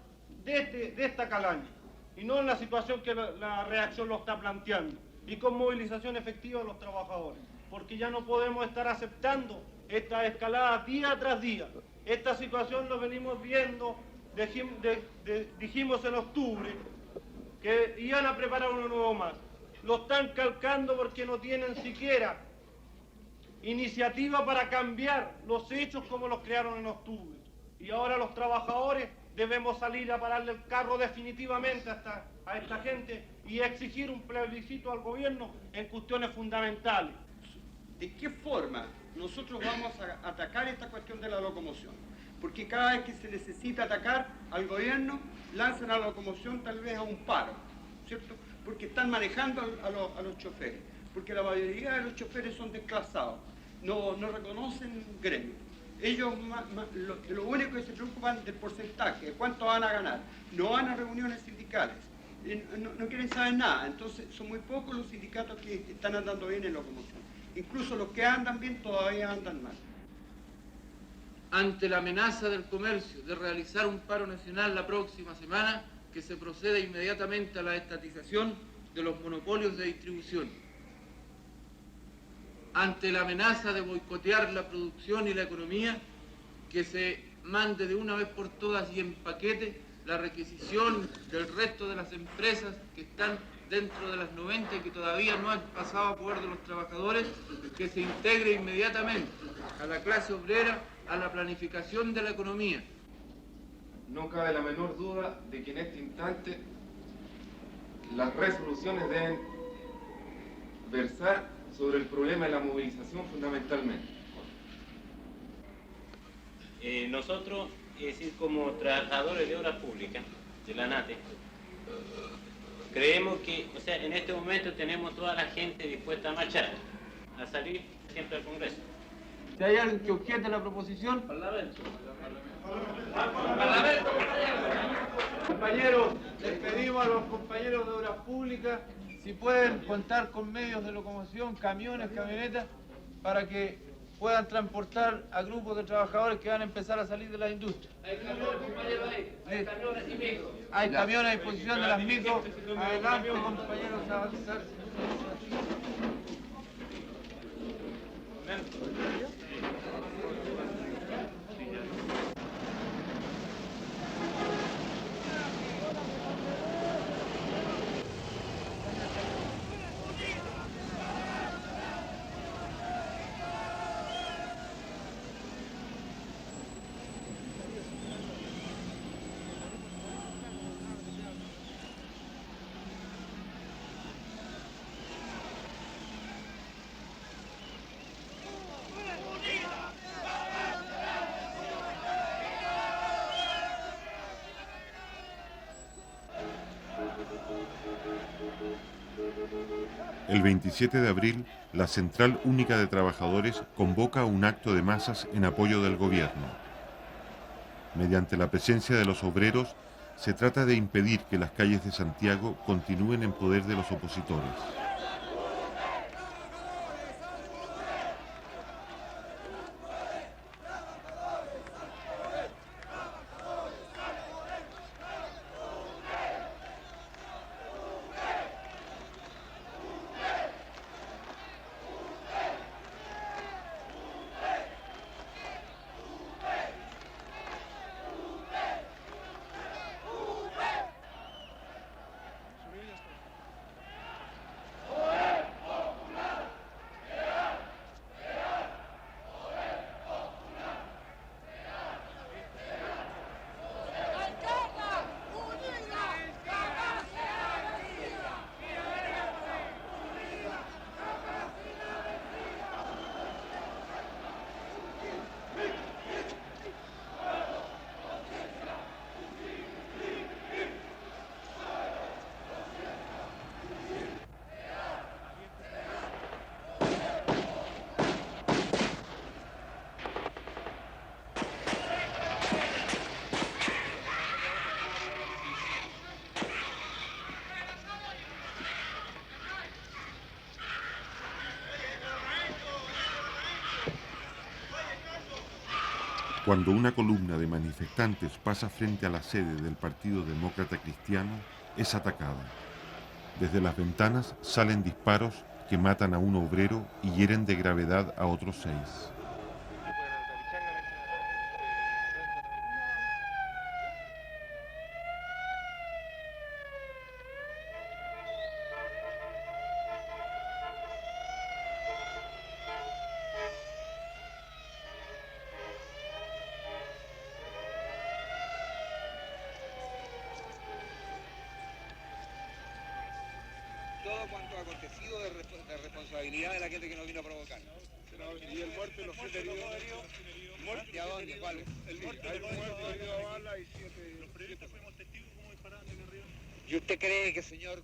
de esta calaña, y no en la situación que la reacción lo está planteando, y con movilización efectiva de los trabajadores, porque ya no podemos estar aceptando esta escalada día tras día. Esta situación lo venimos viendo, dijimos en octubre que iban a preparar uno nuevo más. Lo están calcando porque no tienen siquiera iniciativa para cambiar los hechos como los crearon en octubre. Y ahora los trabajadores debemos salir a pararle el carro definitivamente a esta gente y exigir un plebiscito al gobierno en cuestiones fundamentales. ¿De qué forma nosotros vamos a atacar esta cuestión de la locomoción? Porque cada vez que se necesita atacar al gobierno, lanzan a la locomoción tal vez a un paro, ¿cierto? Porque están manejando a los choferes, porque la mayoría de los choferes son desclasados, no reconocen gremio. Ellos lo único que se preocupan del porcentaje, de cuánto van a ganar, no van a reuniones sindicales, no quieren saber nada. Entonces son muy pocos los sindicatos que están andando bien en locomoción. Incluso los que andan bien todavía andan mal. Ante la amenaza del comercio de realizar un paro nacional la próxima semana, que se proceda inmediatamente a la estatización de los monopolios de distribución. Ante la amenaza de boicotear la producción y la economía, que se mande de una vez por todas y en paquete la requisición del resto de las empresas que están dentro de las 90 y que todavía no han pasado a poder de los trabajadores, que se integre inmediatamente a la clase obrera, a la planificación de la economía. No cabe la menor duda de que en este instante las resoluciones deben versar sobre el problema de la movilización fundamentalmente. Nosotros, es decir, como trabajadores de obras públicas de la ANATE, creemos que, o sea, en este momento tenemos toda la gente dispuesta a marchar, a salir siempre al Congreso. Si hay alguien que objete la proposición, Parlamento. Compañeros, les pedimos a los compañeros de obras públicas si pueden contar con medios de locomoción, camiones, camionetas, para que puedan transportar a grupos de trabajadores que van a empezar a salir de las industrias. Hay camiones, compañeros, ahí. Hay camiones y micros. Hay camiones a disposición de las micros. Adelante, compañeros, a avanzar. El 27 de abril, la Central Única de Trabajadores convoca un acto de masas en apoyo del gobierno. Mediante la presencia de los obreros, se trata de impedir que las calles de Santiago continúen en poder de los opositores. Cuando una columna de manifestantes pasa frente a la sede del Partido Demócrata Cristiano, es atacada. Desde las ventanas salen disparos que matan a un obrero y hieren de gravedad a otros 6. Todo cuanto ha acontecido de responsabilidad de la gente que nos vino a provocar. Y el muerto y los 7 heridos. ¿Y a dónde? ¿Cuál? El muerto, hay un muerto herido a bala y 7. Los periodistas fuimos testigos cómo disparaban desde arriba. ¿Y usted cree que, señor,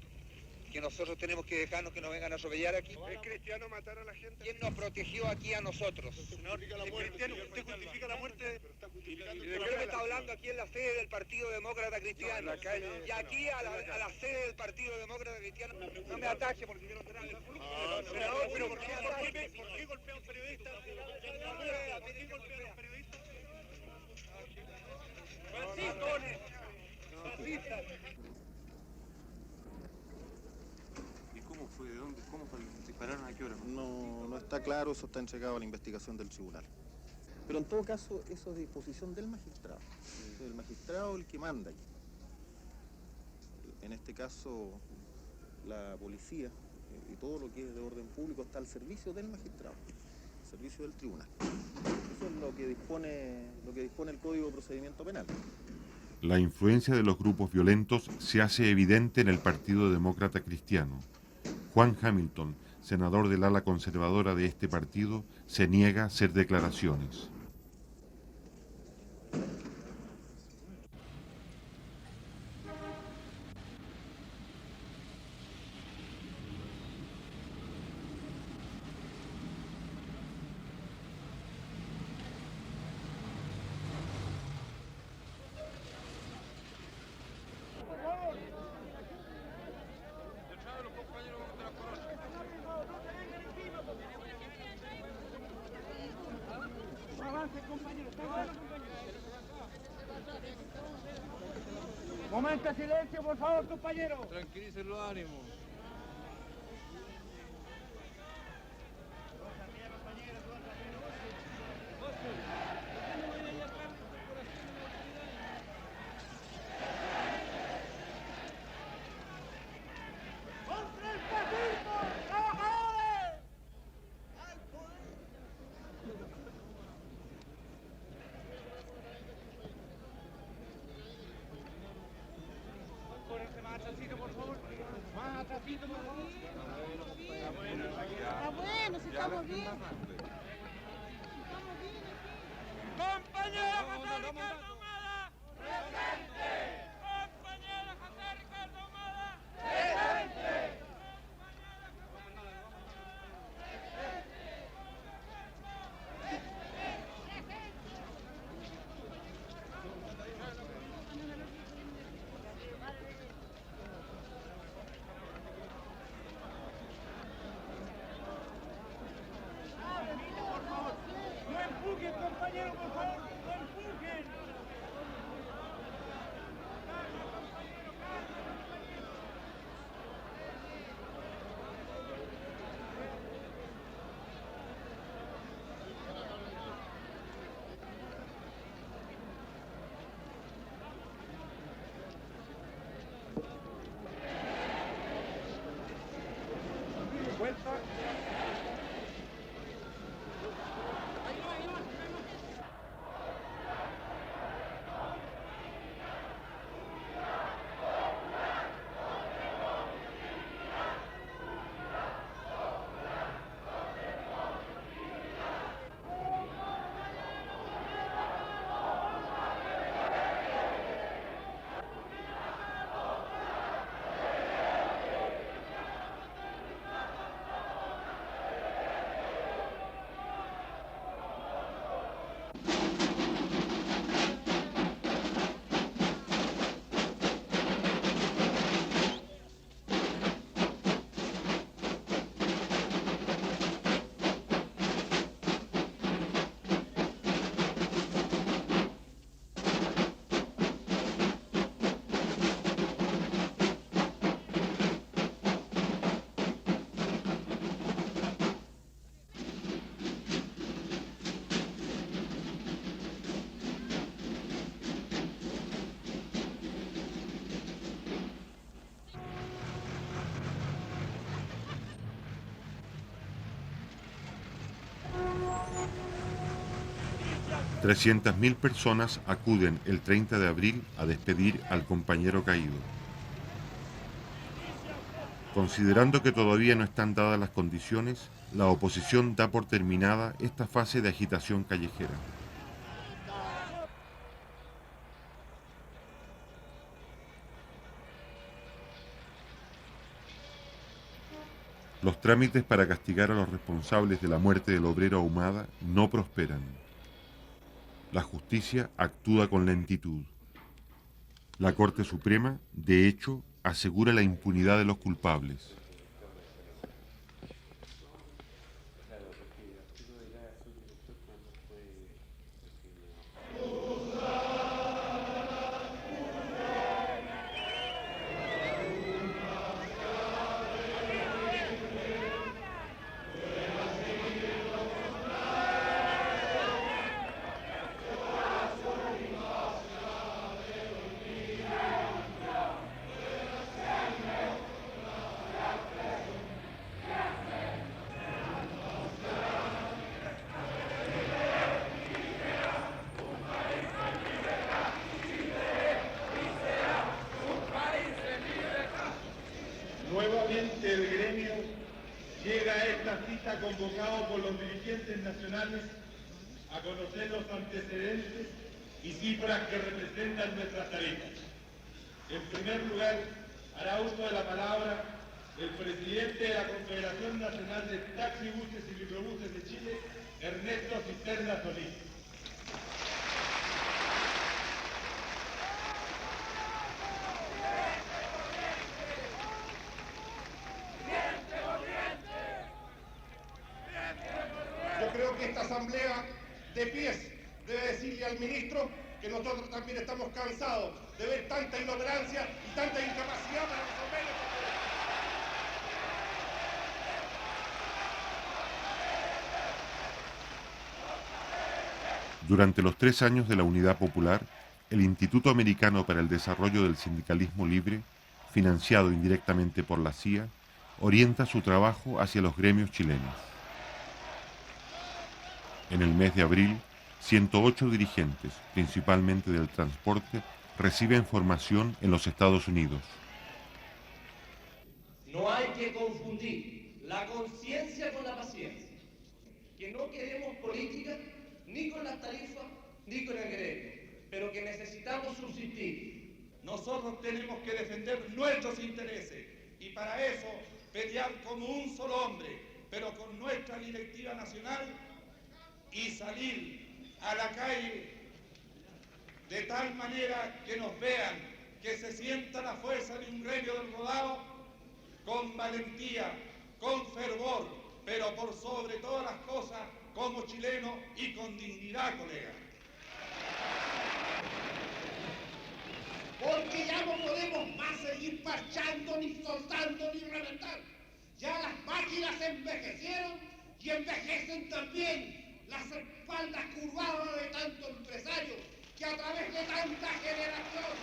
que nosotros tenemos que dejarnos que nos vengan a atropellar aquí? ¿Es cristiano matar a la gente? ¿Quién nos protegió aquí a nosotros? Señor, Cristiano, usted justifica la muerte. ¿Y de qué me está hablando aquí en la sede del Partido Demócrata Cristiano? Y aquí a la sede del Partido Demócrata Cristiano. No me ataque porque yo no tengo. Senador, pero ¿por qué golpea a un periodista? ¿Por qué golpea a un periodista? Fascistas. ¿Y cómo fue? ¿De dónde? ¿Cómo dispararon? ¿A qué hora? No está claro, eso está entregado a la investigación del tribunal. Pero en todo caso, eso es disposición del magistrado. El magistrado es el que manda aquí. En este caso, la policía y todo lo que es de orden público está al servicio del magistrado, al servicio del tribunal. Eso es lo que dispone el Código de Procedimiento Penal. La influencia de los grupos violentos se hace evidente en el Partido Demócrata Cristiano. Juan Hamilton, senador del ala conservadora de este partido, se niega a hacer declaraciones. Momento de silencio, por favor, compañero. Tranquilicen los ánimos. ¡Contra el fascismo, trabajadores! ¡Al poder! Ponerse más atrasito, por favor. Más atrasito, por favor. Está bueno, si estamos bien. ¡Compañera José Ricardo Ahumada! ¡Presente! ¡Compañera José Ricardo Ahumada! ¡Presente! 300.000 personas acuden el 30 de abril a despedir al compañero caído. Considerando que todavía no están dadas las condiciones, la oposición da por terminada esta fase de agitación callejera. Los trámites para castigar a los responsables de la muerte del obrero Ahumada no prosperan. La justicia actúa con lentitud. La Corte Suprema, de hecho, asegura la impunidad de los culpables. Nuevamente el gremio llega a esta cita convocado por los dirigentes nacionales a conocer los antecedentes y cifras que representan nuestras tarifas. En primer lugar, hará uso de la palabra el presidente de la Confederación Nacional de Taxibuses y Microbuses de Chile, Ernesto Cisterna Solís. Yo creo que esta asamblea de pies debe decirle al ministro que nosotros también estamos cansados de ver tanta inoperancia y tanta incapacidad para resolver el problema. Durante los 3 años de la Unidad Popular, el Instituto Americano para el Desarrollo del Sindicalismo Libre, financiado indirectamente por la CIA, orienta su trabajo hacia los gremios chilenos. En el mes de abril, 108 dirigentes, principalmente del transporte, reciben formación en los Estados Unidos. No hay que confundir la conciencia con la paciencia, que no queremos política ni con las tarifas ni con el gremio, pero que necesitamos subsistir. Nosotros tenemos que defender nuestros intereses y para eso pelear como un solo hombre, pero con nuestra directiva nacional y salir a la calle de tal manera que nos vean, que se sienta la fuerza de un gremio del rodado con valentía, con fervor, pero por sobre todas las cosas como chilenos y con dignidad, colega. Porque ya no podemos más seguir parchando, ni soltando, ni reventar. Ya las máquinas envejecieron y envejecen también las espaldas curvadas de tantos empresarios que a través de tanta generación,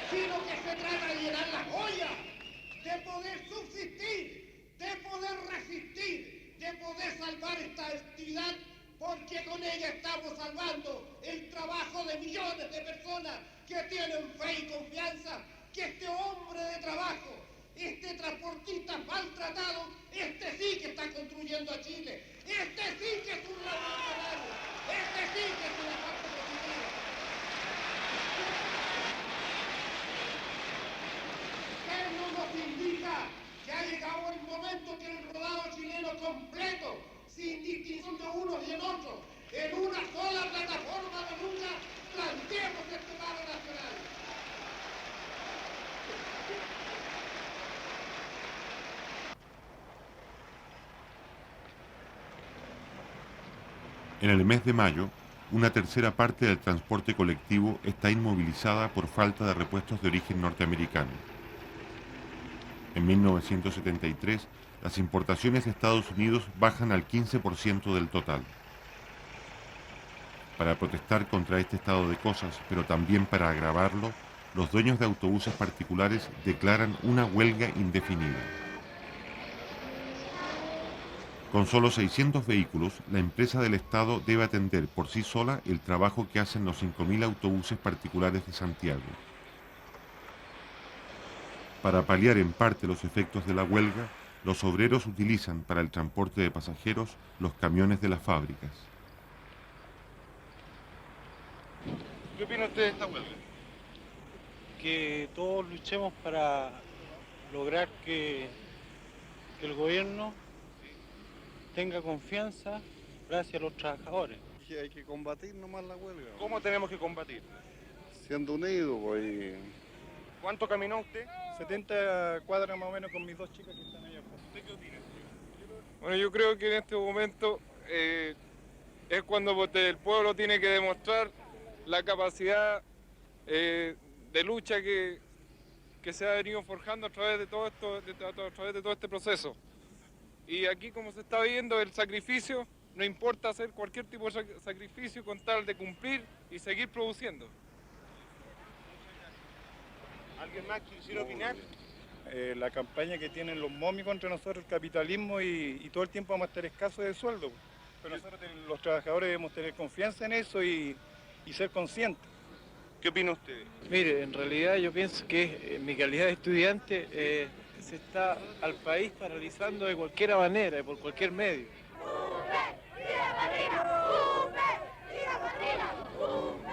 sino que se trata de llenar las ollas, de poder subsistir, de poder resistir, de poder salvar esta actividad, porque con ella estamos salvando el trabajo de millones de personas que tienen fe y confianza que este hombre de trabajo, este transportista maltratado, este sí que está construyendo a Chile, este sí que es un revolucionario, este sí que es una parte positiva. Eso nos indica que ha llegado el momento que el rodado chileno completo, sin distinción de unos y en otros, en una sola plataforma de lucha, planteemos este paro nacional. En el mes de mayo, una tercera parte del transporte colectivo está inmovilizada por falta de repuestos de origen norteamericano. En 1973, las importaciones de Estados Unidos bajan al 15% del total. Para protestar contra este estado de cosas, pero también para agravarlo, los dueños de autobuses particulares declaran una huelga indefinida. Con solo 600 vehículos, la empresa del Estado debe atender por sí sola el trabajo que hacen los 5.000 autobuses particulares de Santiago. Para paliar en parte los efectos de la huelga, los obreros utilizan para el transporte de pasajeros los camiones de las fábricas. ¿Qué opina usted de esta huelga? Que todos luchemos para lograr que el gobierno tenga confianza gracias a los trabajadores. Que hay que combatir nomás la huelga. ¿Cómo tenemos que combatir? Siendo unidos, pues. ¿Cuánto caminó usted? 70 cuadras más o menos con mis dos chicas que están allá afuera. ¿Usted qué opina, señor? Bueno, yo creo que en este momento es cuando el pueblo tiene que demostrar la capacidad de lucha que se ha venido forjando a través de todo esto, a través de todo este proceso. Y aquí, como se está viendo, el sacrificio, no importa hacer cualquier tipo de sacrificio con tal de cumplir y seguir produciendo. ¿Alguien más quisiera opinar? La campaña que tienen los momis contra nosotros, el capitalismo, y todo el tiempo vamos a estar escasos de sueldo. Pero nosotros, los trabajadores, debemos tener confianza en eso y ser conscientes. ¿Qué opina usted? Mire, en realidad yo pienso que en mi calidad de estudiante se está al país paralizando de cualquier manera, por cualquier medio.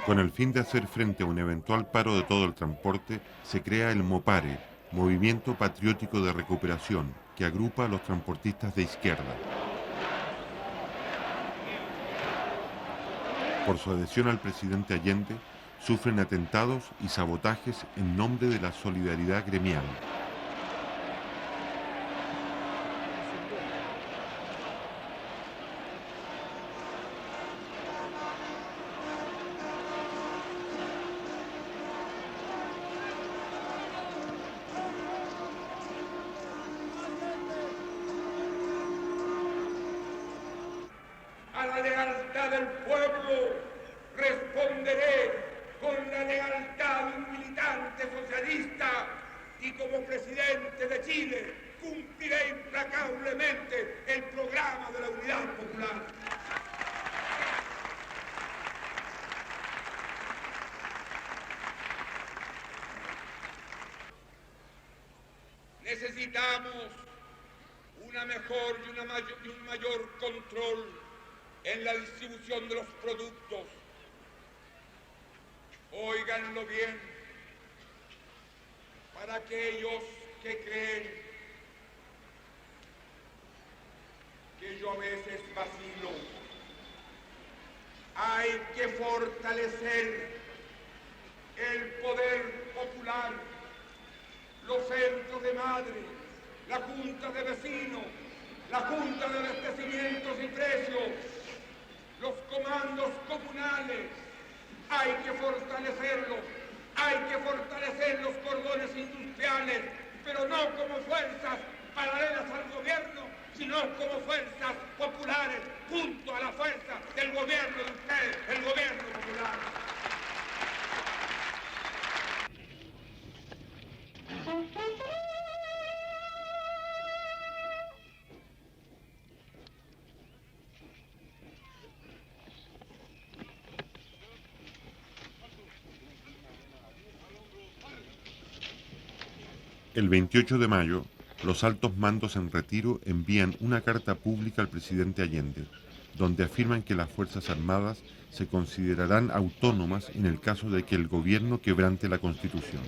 Con el fin de hacer frente a un eventual paro de todo el transporte, se crea el MOPARE, Movimiento Patriótico de Recuperación, que agrupa a los transportistas de izquierda. Por su adhesión al presidente Allende, sufren atentados y sabotajes en nombre de la solidaridad gremial. A la lealtad del pueblo responderé con la lealtad de un militante socialista y como presidente de Chile cumpliré implacablemente el programa de la Unidad Popular. Necesitamos una mejor y un mayor control en la distribución de los productos. Óiganlo bien, para aquellos que creen que yo a veces vacilo, hay que fortalecer el poder popular, los centros de madre, la junta de vecinos, la junta de abastecimientos y precios, los comandos comunales. Hay que fortalecerlos, hay que fortalecer los cordones industriales, pero no como fuerzas paralelas al gobierno, sino como fuerzas populares, junto a la fuerza del gobierno de ustedes, el gobierno popular. El 28 de mayo, los altos mandos en retiro envían una carta pública al presidente Allende, donde afirman que las Fuerzas Armadas se considerarán autónomas en el caso de que el gobierno quebrante la Constitución.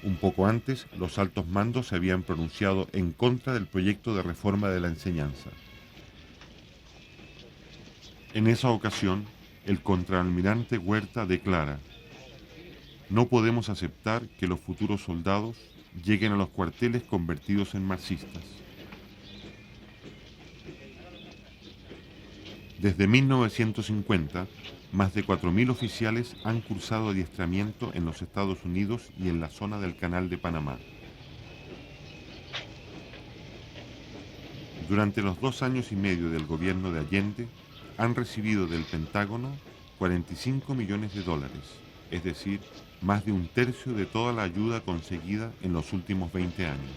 Un poco antes, los altos mandos se habían pronunciado en contra del proyecto de reforma de la enseñanza. En esa ocasión, el contraalmirante Huerta declara: no podemos aceptar que los futuros soldados lleguen a los cuarteles convertidos en marxistas. Desde 1950, más de 4.000 oficiales han cursado adiestramiento en los Estados Unidos y en la zona del Canal de Panamá. Durante los 2 años y medio del gobierno de Allende, han recibido del Pentágono $45 millones es decir, más de un tercio de toda la ayuda conseguida en los últimos 20 años.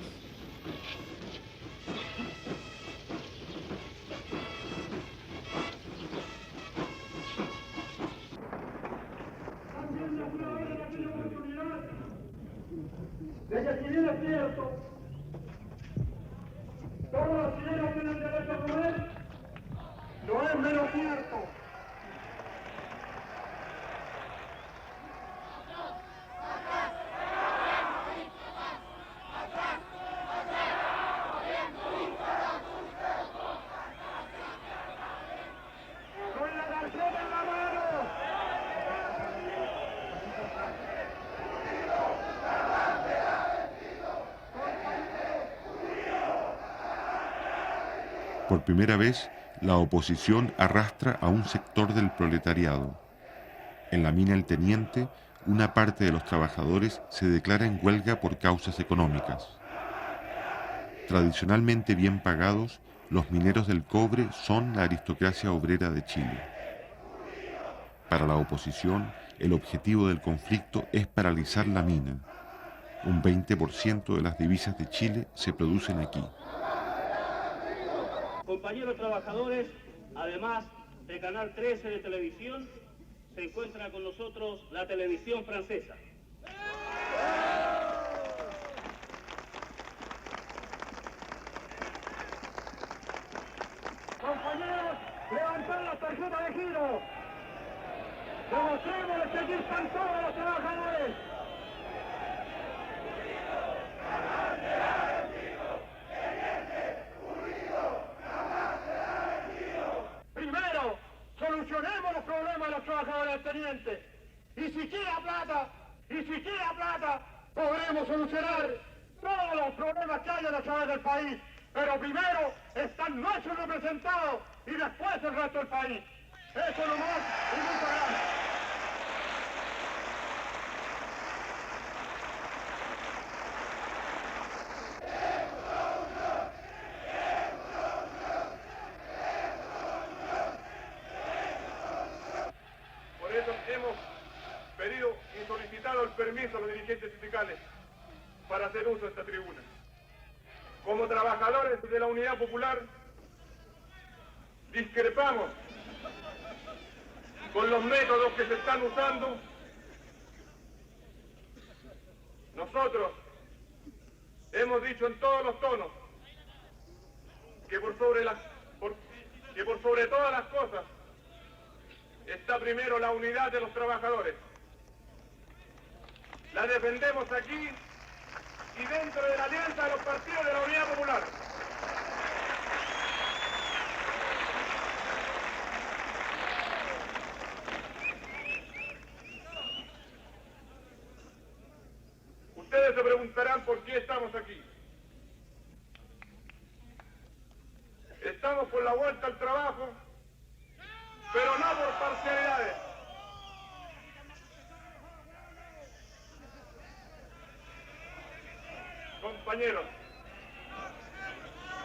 Desde Chilena es cierto, todos los chilenos tienen derecho a comer, no es menos cierto. Con la tarjeta en la mano. Por primera vez, la oposición arrastra a un sector del proletariado. En la mina El Teniente, una parte de los trabajadores se declara en huelga por causas económicas. Tradicionalmente bien pagados, los mineros del cobre son la aristocracia obrera de Chile. Para la oposición, el objetivo del conflicto es paralizar la mina. Un 20% de las divisas de Chile se producen aquí. Compañeros trabajadores, además de Canal 13 de televisión, se encuentra con nosotros la televisión francesa. Compañeros, levantar la tarjeta de giro. Demostremos que aquí están todos los trabajadores. Primero, solucionemos los problemas de los trabajadores del Teniente. Y si queda plata, podremos solucionar todos los problemas que hay en los trabajadores del país. Pero primero están nuestros representados y después el resto del país. Eso nomás y muchas gracias. Por eso hemos pedido y solicitado el permiso a los dirigentes sindicales para hacer uso de esta tribuna. Como trabajadores de la Unidad Popular, discrepamos con los métodos que se están usando. Nosotros hemos dicho en todos los tonos que por sobre todas las cosas está primero la unidad de los trabajadores. La defendemos aquí y dentro de la alianza de los partidos de la Unidad Popular. Ustedes se preguntarán por qué estamos aquí. Estamos por la vuelta al trabajo, pero no por parcialidades. Compañeros,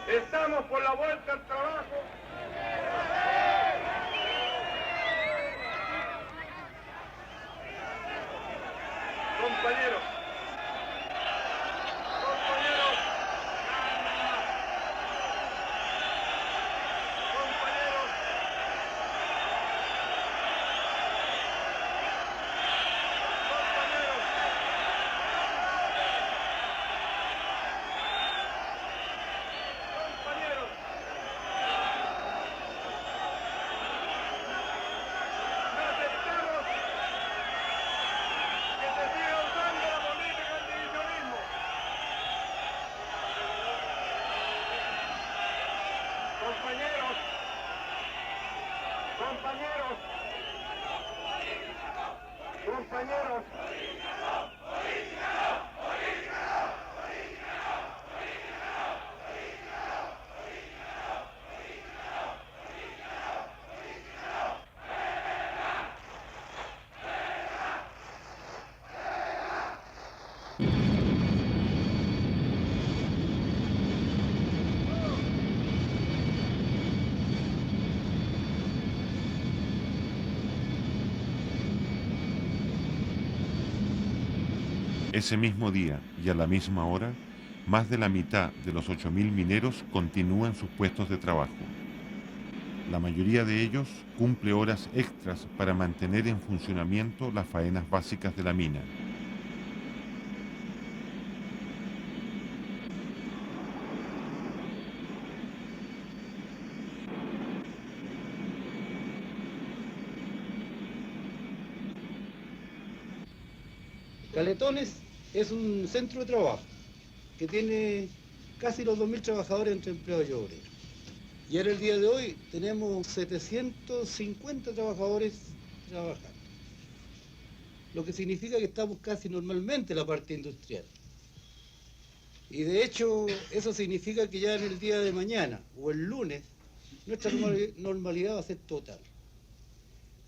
estamos por la vuelta al trabajo. Compañeros, compañeros. Ese mismo día y a la misma hora, más de la mitad de los 8.000 mineros continúan sus puestos de trabajo. La mayoría de ellos cumple horas extras para mantener en funcionamiento las faenas básicas de la mina. Caletones es un centro de trabajo que tiene casi los 2.000 trabajadores entre empleados y obreros. Y ahora el día de hoy tenemos 750 trabajadores trabajando. Lo que significa que estamos casi normalmente en la parte industrial. Y de hecho eso significa que ya en el día de mañana o el lunes nuestra normalidad va a ser total.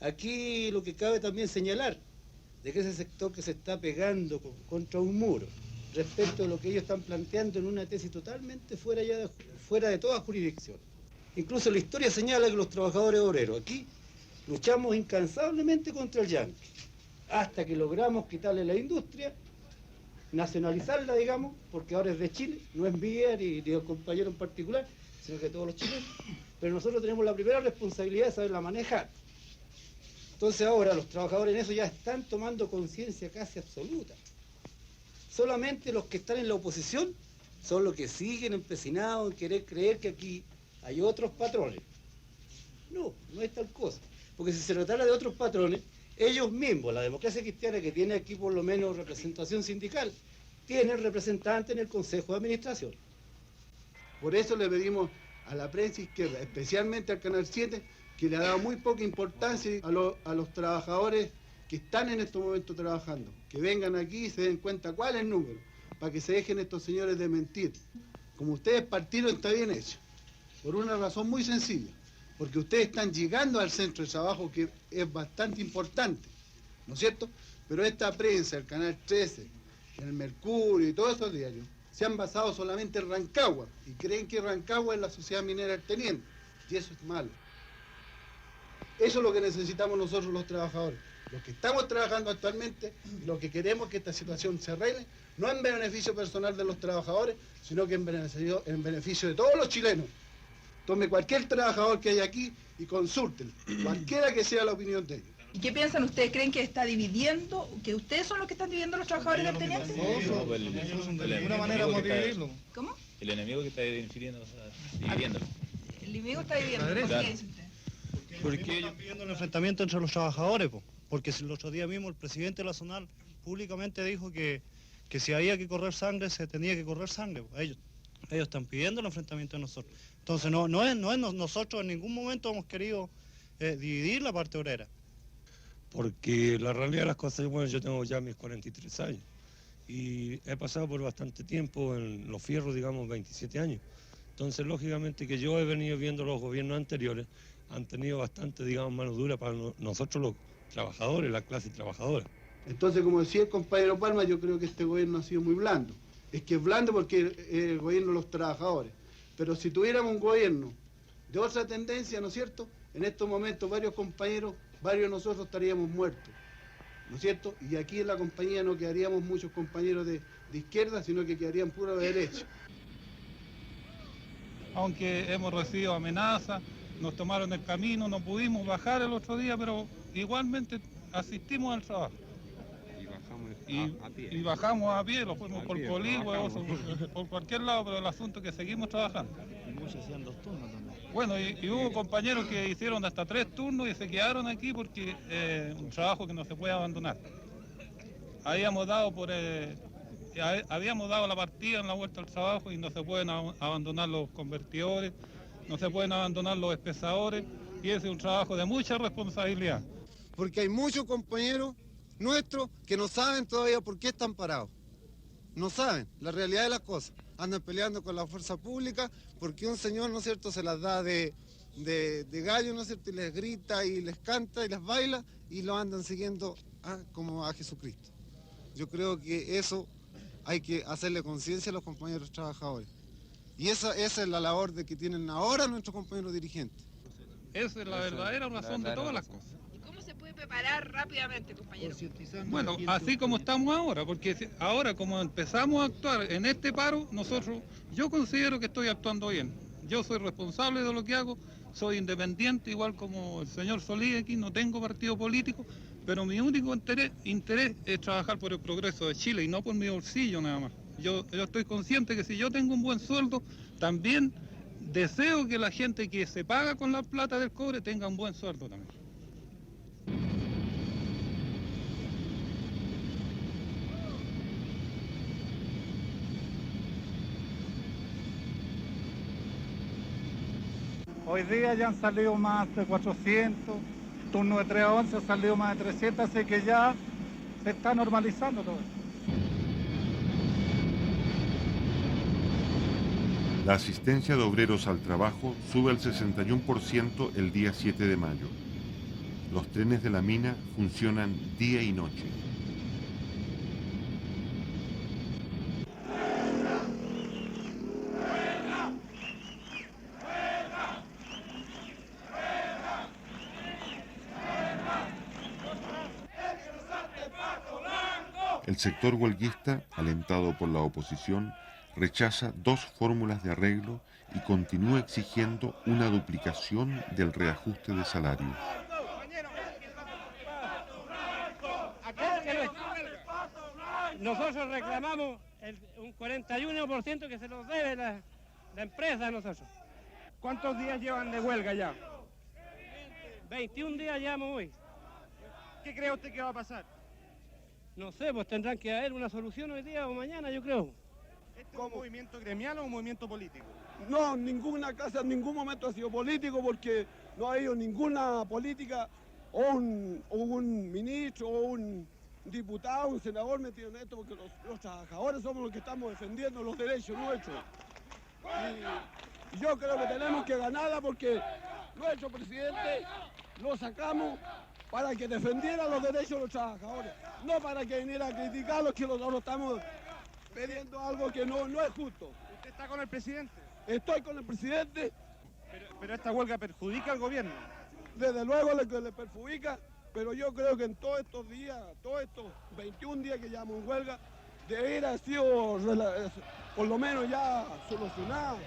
Aquí lo que cabe también señalar de que ese sector que se está pegando contra un muro respecto a lo que ellos están planteando en una tesis totalmente fuera de toda jurisdicción. Incluso la historia señala que los trabajadores obreros aquí luchamos incansablemente contra el yanqui, hasta que logramos quitarle la industria, nacionalizarla, digamos, porque ahora es de Chile, no es mía ni de un compañero en particular, sino que de todos los chilenos, pero nosotros tenemos la primera responsabilidad de saberla manejar. Entonces ahora los trabajadores en eso ya están tomando conciencia casi absoluta. Solamente los que están en la oposición son los que siguen empecinados en querer creer que aquí hay otros patrones. No, no es tal cosa. Porque si se tratara de otros patrones, ellos mismos, la democracia cristiana que tiene aquí por lo menos representación sindical, tienen representante en el Consejo de Administración. Por eso le pedimos a la prensa izquierda, especialmente al Canal 7, que le ha dado muy poca importancia a los trabajadores que están en estos momentos trabajando. Que vengan aquí y se den cuenta cuál es el número, para que se dejen estos señores de mentir. Como ustedes partieron, está bien hecho, por una razón muy sencilla, porque ustedes están llegando al centro de trabajo, que es bastante importante, ¿no es cierto? Pero esta prensa, el Canal 13, el Mercurio y todos esos diarios, se han basado solamente en Rancagua, y creen que Rancagua es la sociedad minera del teniente, y eso es malo. Eso es lo que necesitamos nosotros los trabajadores. Los que estamos trabajando actualmente, lo que queremos es que esta situación se arregle, no en beneficio personal de los trabajadores, sino que en beneficio de todos los chilenos. Tome cualquier trabajador que haya aquí y consúltenlo, cualquiera que sea la opinión de ellos. ¿Y qué piensan ustedes? ¿Creen que está dividiendo, que ustedes son los que están dividiendo a los trabajadores del teniente? No, pues de alguna manera vamos a dividirlo. ¿Cómo? El enemigo que está dividiéndolo. El enemigo está dividiendo. ¿Por qué dice usted? Porque ellos están pidiendo el enfrentamiento entre los trabajadores, porque el otro día mismo el presidente de la zonal públicamente dijo que si había que correr sangre, se tenía que correr sangre. Ellos están pidiendo el enfrentamiento de nosotros. Entonces nosotros en ningún momento hemos querido dividir la parte obrera. Porque la realidad de las cosas, bueno, yo tengo ya mis 43 años y he pasado por bastante tiempo en los fierros, digamos, 27 años. Entonces, lógicamente que yo he venido viendo los gobiernos anteriores, han tenido bastante, digamos, mano dura para nosotros los trabajadores, la clase trabajadora. Entonces, como decía el compañero Palma, yo creo que este gobierno ha sido muy blando. Es que es blando porque es el gobierno de los trabajadores. Pero si tuviéramos un gobierno de otra tendencia, ¿no es cierto? En estos momentos varios de nosotros estaríamos muertos, ¿no es cierto? Y aquí en la compañía no quedaríamos muchos compañeros de izquierda, sino que quedarían puros de derecha. Aunque hemos recibido amenazas, nos tomaron el camino, no pudimos bajar el otro día, pero igualmente asistimos al trabajo. Y bajamos a pie, lo fuimos por Coligüe, por cualquier lado, pero el asunto es que seguimos trabajando. Y muchos hacían 2 turnos también. Bueno, y hubo compañeros que hicieron hasta 3 turnos y se quedaron aquí porque un trabajo que no se puede abandonar. Habíamos dado la partida en la vuelta al trabajo y no se pueden abandonar los convertidores, no se pueden abandonar los espesadores, y ese es un trabajo de mucha responsabilidad. Porque hay muchos compañeros nuestros que no saben todavía por qué están parados. No saben la realidad de las cosas. Andan peleando con la fuerza pública porque un señor, ¿no es cierto?, se las da de gallo, ¿no es cierto?, y les grita y les canta y les baila y lo andan siguiendo como a Jesucristo. Yo creo que eso hay que hacerle conciencia a los compañeros trabajadores. Y esa es la labor que tienen ahora nuestros compañeros dirigentes. Esa es la verdadera razón de todas las cosas. ¿Y cómo se puede disculpe, parar rápidamente, compañero. Bueno, así como estamos ahora, porque ahora como empezamos a actuar en este paro, yo considero que estoy actuando bien. Yo soy responsable de lo que hago, soy independiente, igual como el señor Solís aquí, no tengo partido político, pero mi único interés es trabajar por el progreso de Chile y no por mi bolsillo nada más. Yo estoy consciente que si yo tengo un buen sueldo, también deseo que la gente que se paga con la plata del cobre tenga un buen sueldo también. Hoy día ya han salido más de 400, turno de 3 a 11 ha salido más de 300, así que ya se está normalizando todo. La asistencia de obreros al trabajo sube al 61% el día 7 de mayo. Los trenes de la mina funcionan día y noche. El sector huelguista, alentado por la oposición, rechaza 2 fórmulas de arreglo y continúa exigiendo una duplicación del reajuste de salarios. Nosotros reclamamos un 41% que se nos debe la empresa a nosotros. ¿Cuántos días llevan de huelga ya? 21 días llevamos hoy. ¿Qué cree usted que va a pasar? No sé, pues tendrán que haber una solución hoy día o mañana, yo creo. ¿Este es un movimiento gremial o un movimiento político? No, ninguna casa en ningún momento ha sido político porque no ha habido ninguna política o un ministro o un diputado, un senador metido en esto porque los trabajadores somos los que estamos defendiendo los derechos nuestros. Y yo creo que tenemos que ganarla porque nuestro presidente lo sacamos para que defendiera los derechos de los trabajadores, no para que viniera a criticarlos que nosotros estamos pidiendo algo que no es justo. ¿Usted está con el presidente? Estoy con el presidente. Pero esta huelga perjudica al gobierno. Desde luego le perjudica, pero yo creo que en todos estos días, todos estos 21 días que llevamos en huelga, debería haber sido por lo menos ya solucionada.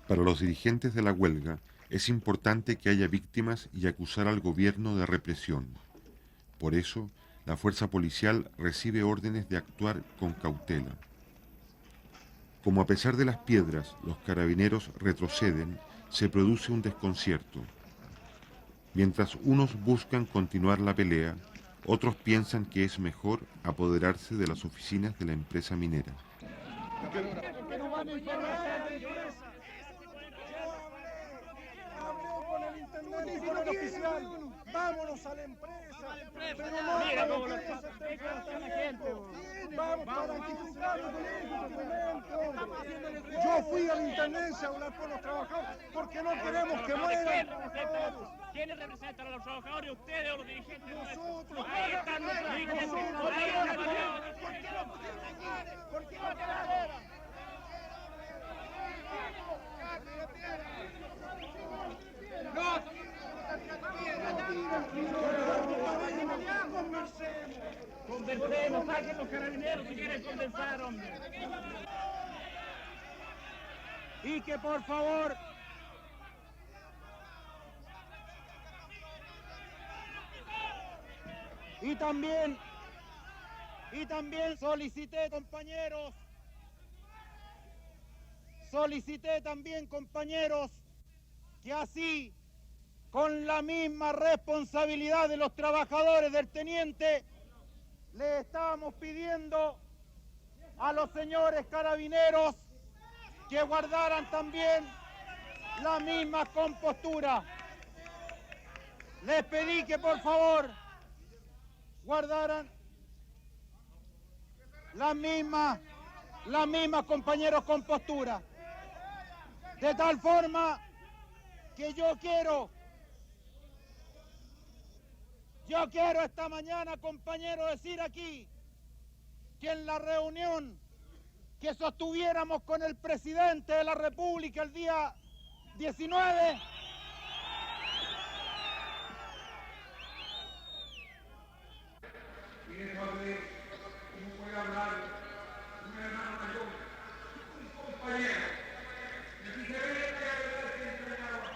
Para los dirigentes de la huelga, es importante que haya víctimas y acusar al gobierno de represión. Por eso, la fuerza policial recibe órdenes de actuar con cautela. Como a pesar de las piedras, los carabineros retroceden, se produce un desconcierto. Mientras unos buscan continuar la pelea, otros piensan que es mejor apoderarse de las oficinas de la empresa minera. Con el intendente vámonos a la empresa. Pero no, mira cómo lo está está la gente. Vamos para anticipar con esto. Yo fui a la intendencia a hablar con los trabajadores porque no queremos que mueran. ¿Quiénes representan a los trabajadores? ¿Ustedes o los dirigentes? Nosotros. Ahí están los dirigentes. ¿Por qué no quedaron? Conversemos, saquen los carabineros si quieren conversar, hombre. Y que por favor y también solicité, compañeros, que así, con la misma responsabilidad de los trabajadores del teniente, le estábamos pidiendo a los señores carabineros que guardaran también la misma compostura. Les pedí que por favor guardaran la misma, compañeros, compostura. De tal forma que yo quiero esta mañana, compañeros, decir aquí que en la reunión que sostuviéramos con el presidente de la República el día 19, y de saber cómo puede hablar un hermano mayor, un compañero, de si se ve que la verdad que entregaba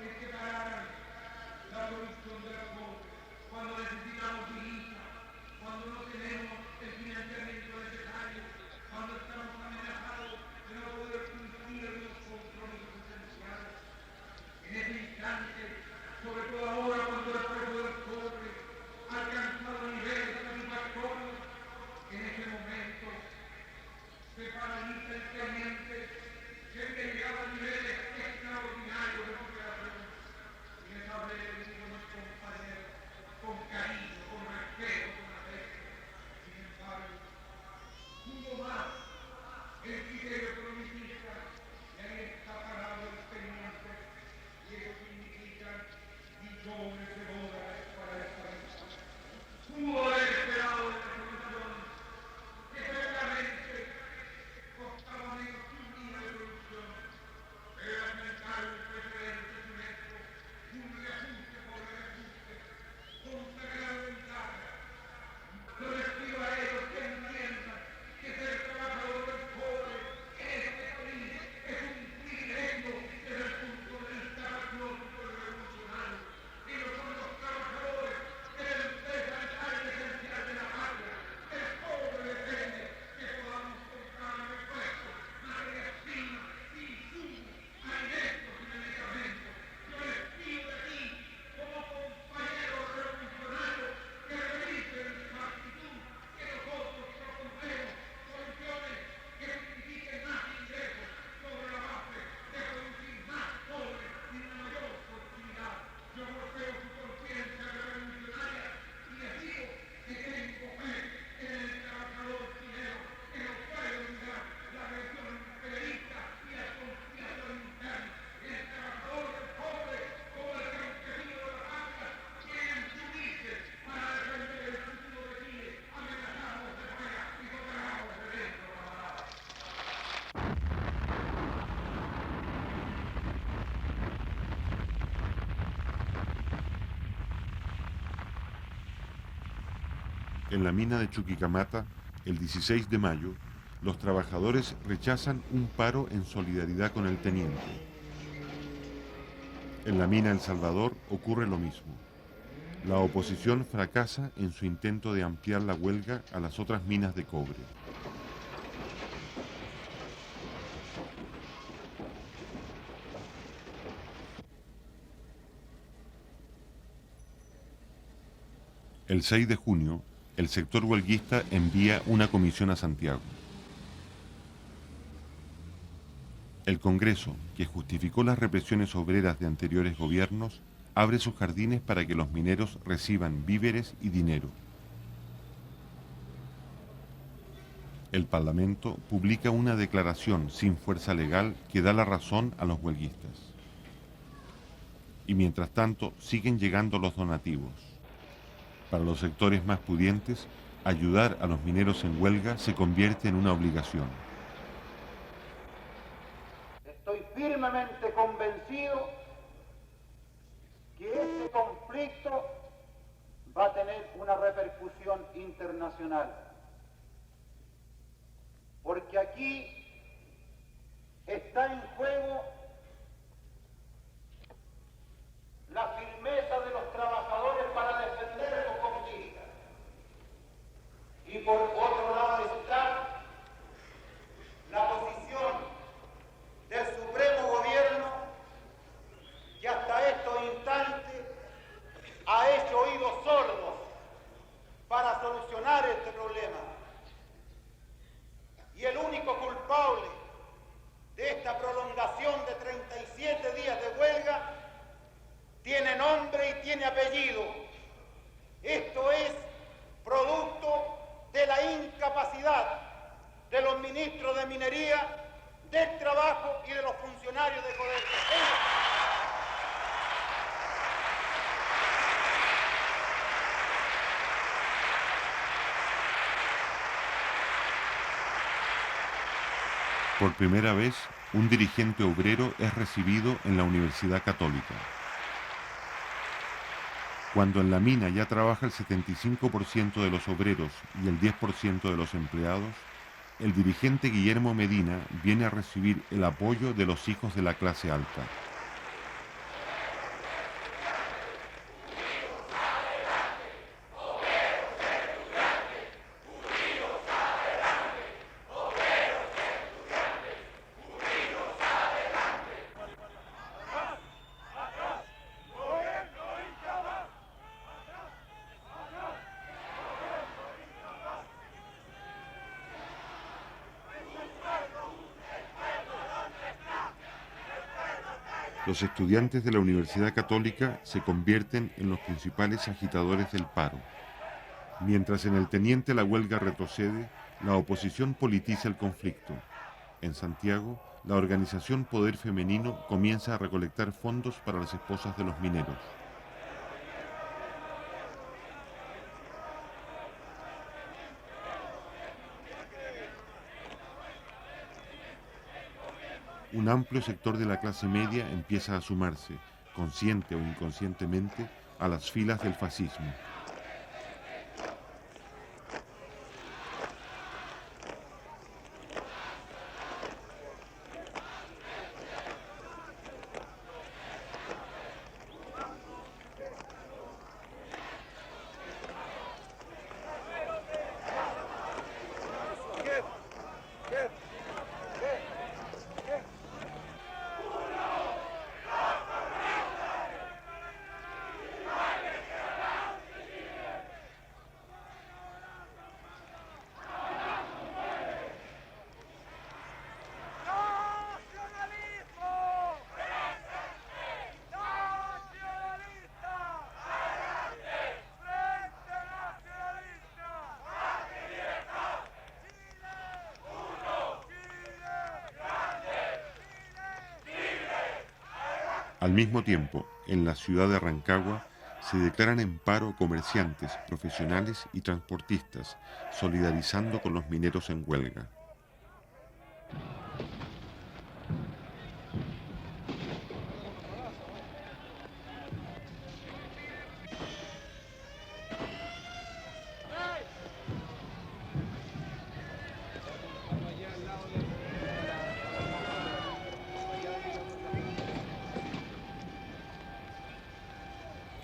es que pararan la producción de las cosas cuando necesitamos divisas, cuando no tenemos el financiamiento necesario, cuando estamos amenazados de no poder cumplir los compromisos esenciales. En ese instante, sobre todo ahora cuando el precio del cobre ha alcanzado niveles satisfactorios, en ese momento se paraliza el teniente que llegaba a niveles extraordinarios de operación. Y les hablé de mis compañeros con cariño, con respeto, con afecto. Sin embargo, pudo más el criterio progresista y ahí está parado el teniente. Y eso significa millones de dólares para el país. Pudo haber esperado la solución que seguramente costaba menos que un día de producción, pero al mercado el presidente UNESCO un reajuste por reajuste con una gran ventaja. Yo les pido a ellos que entiendan que ser trabajador del cobre en este país es un privilegio desde el punto de vista patriótico y revolucionario. Ellos son los trabajadores que la empresa es esencial de la patria. El cobre depende que podamos comprar repuestos, materias primas, insumos, alimentos y medicamentos. Yo les pido de ti, como compañeros revolucionarios, que revisen su actitud, que nosotros proponemos soluciones que signifiquen más ingresos sobre la base de producir más cobre y una mayor productividad. Yo golpeo su conciencia revolucionaria y les digo que tengo fe en el trabajador chileno, que no puede olvidar la agresión imperialista y la conspiración interna. Y el trabajador del cobre, como el campesino de la patria, tienen que unirse para defender el futuro de Chile, amenazados de fuera y gobernamos de dentro, camaradas. En la mina de Chuquicamata, el 16 de mayo, los trabajadores rechazan un paro en solidaridad con el teniente. En la mina El Salvador ocurre lo mismo. La oposición fracasa en su intento de ampliar la huelga a las otras minas de cobre. El 6 de junio, el sector huelguista envía una comisión a Santiago. El Congreso, que justificó las represiones obreras de anteriores gobiernos, abre sus jardines para que los mineros reciban víveres y dinero. El Parlamento publica una declaración sin fuerza legal que da la razón a los huelguistas. Y mientras tanto siguen llegando los donativos. Para los sectores más pudientes, ayudar a los mineros en huelga se convierte en una obligación. Estoy firmemente convencido que este conflicto va a tener una repercusión internacional. Porque aquí está en juego la firmeza de los trabajadores para defender a los comunistas. Y por otro lado está la posición del Supremo Gobierno, que hasta estos instantes ha hecho oídos sordos para solucionar este problema. Y el único culpable de esta prolongación de 37 días de huelga tiene nombre y tiene apellido. Esto es producto de la incapacidad de los ministros de Minería, del Trabajo y de los funcionarios de Codelco. Por primera vez, un dirigente obrero es recibido en la Universidad Católica. Cuando en la mina ya trabaja el 75% de los obreros y el 10% de los empleados, el dirigente Guillermo Medina viene a recibir el apoyo de los hijos de la clase alta. Los estudiantes de la Universidad Católica se convierten en los principales agitadores del paro. Mientras en el Teniente la huelga retrocede, la oposición politiza el conflicto. En Santiago, la organización Poder Femenino comienza a recolectar fondos para las esposas de los mineros. Un amplio sector de la clase media empieza a sumarse, consciente o inconscientemente, a las filas del fascismo. Al mismo tiempo, en la ciudad de Rancagua, se declaran en paro comerciantes, profesionales y transportistas, solidarizando con los mineros en huelga.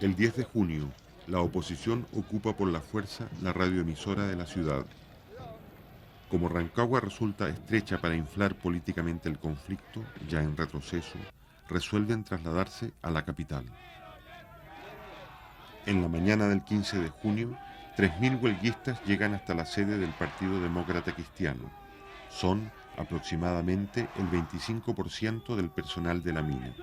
El 10 de junio, la oposición ocupa por la fuerza la radioemisora de la ciudad. Como Rancagua resulta estrecha para inflar políticamente el conflicto, ya en retroceso, resuelven trasladarse a la capital. En la mañana del 15 de junio, 3.000 huelguistas llegan hasta la sede del Partido Demócrata Cristiano. Son aproximadamente el 25% del personal de la mina.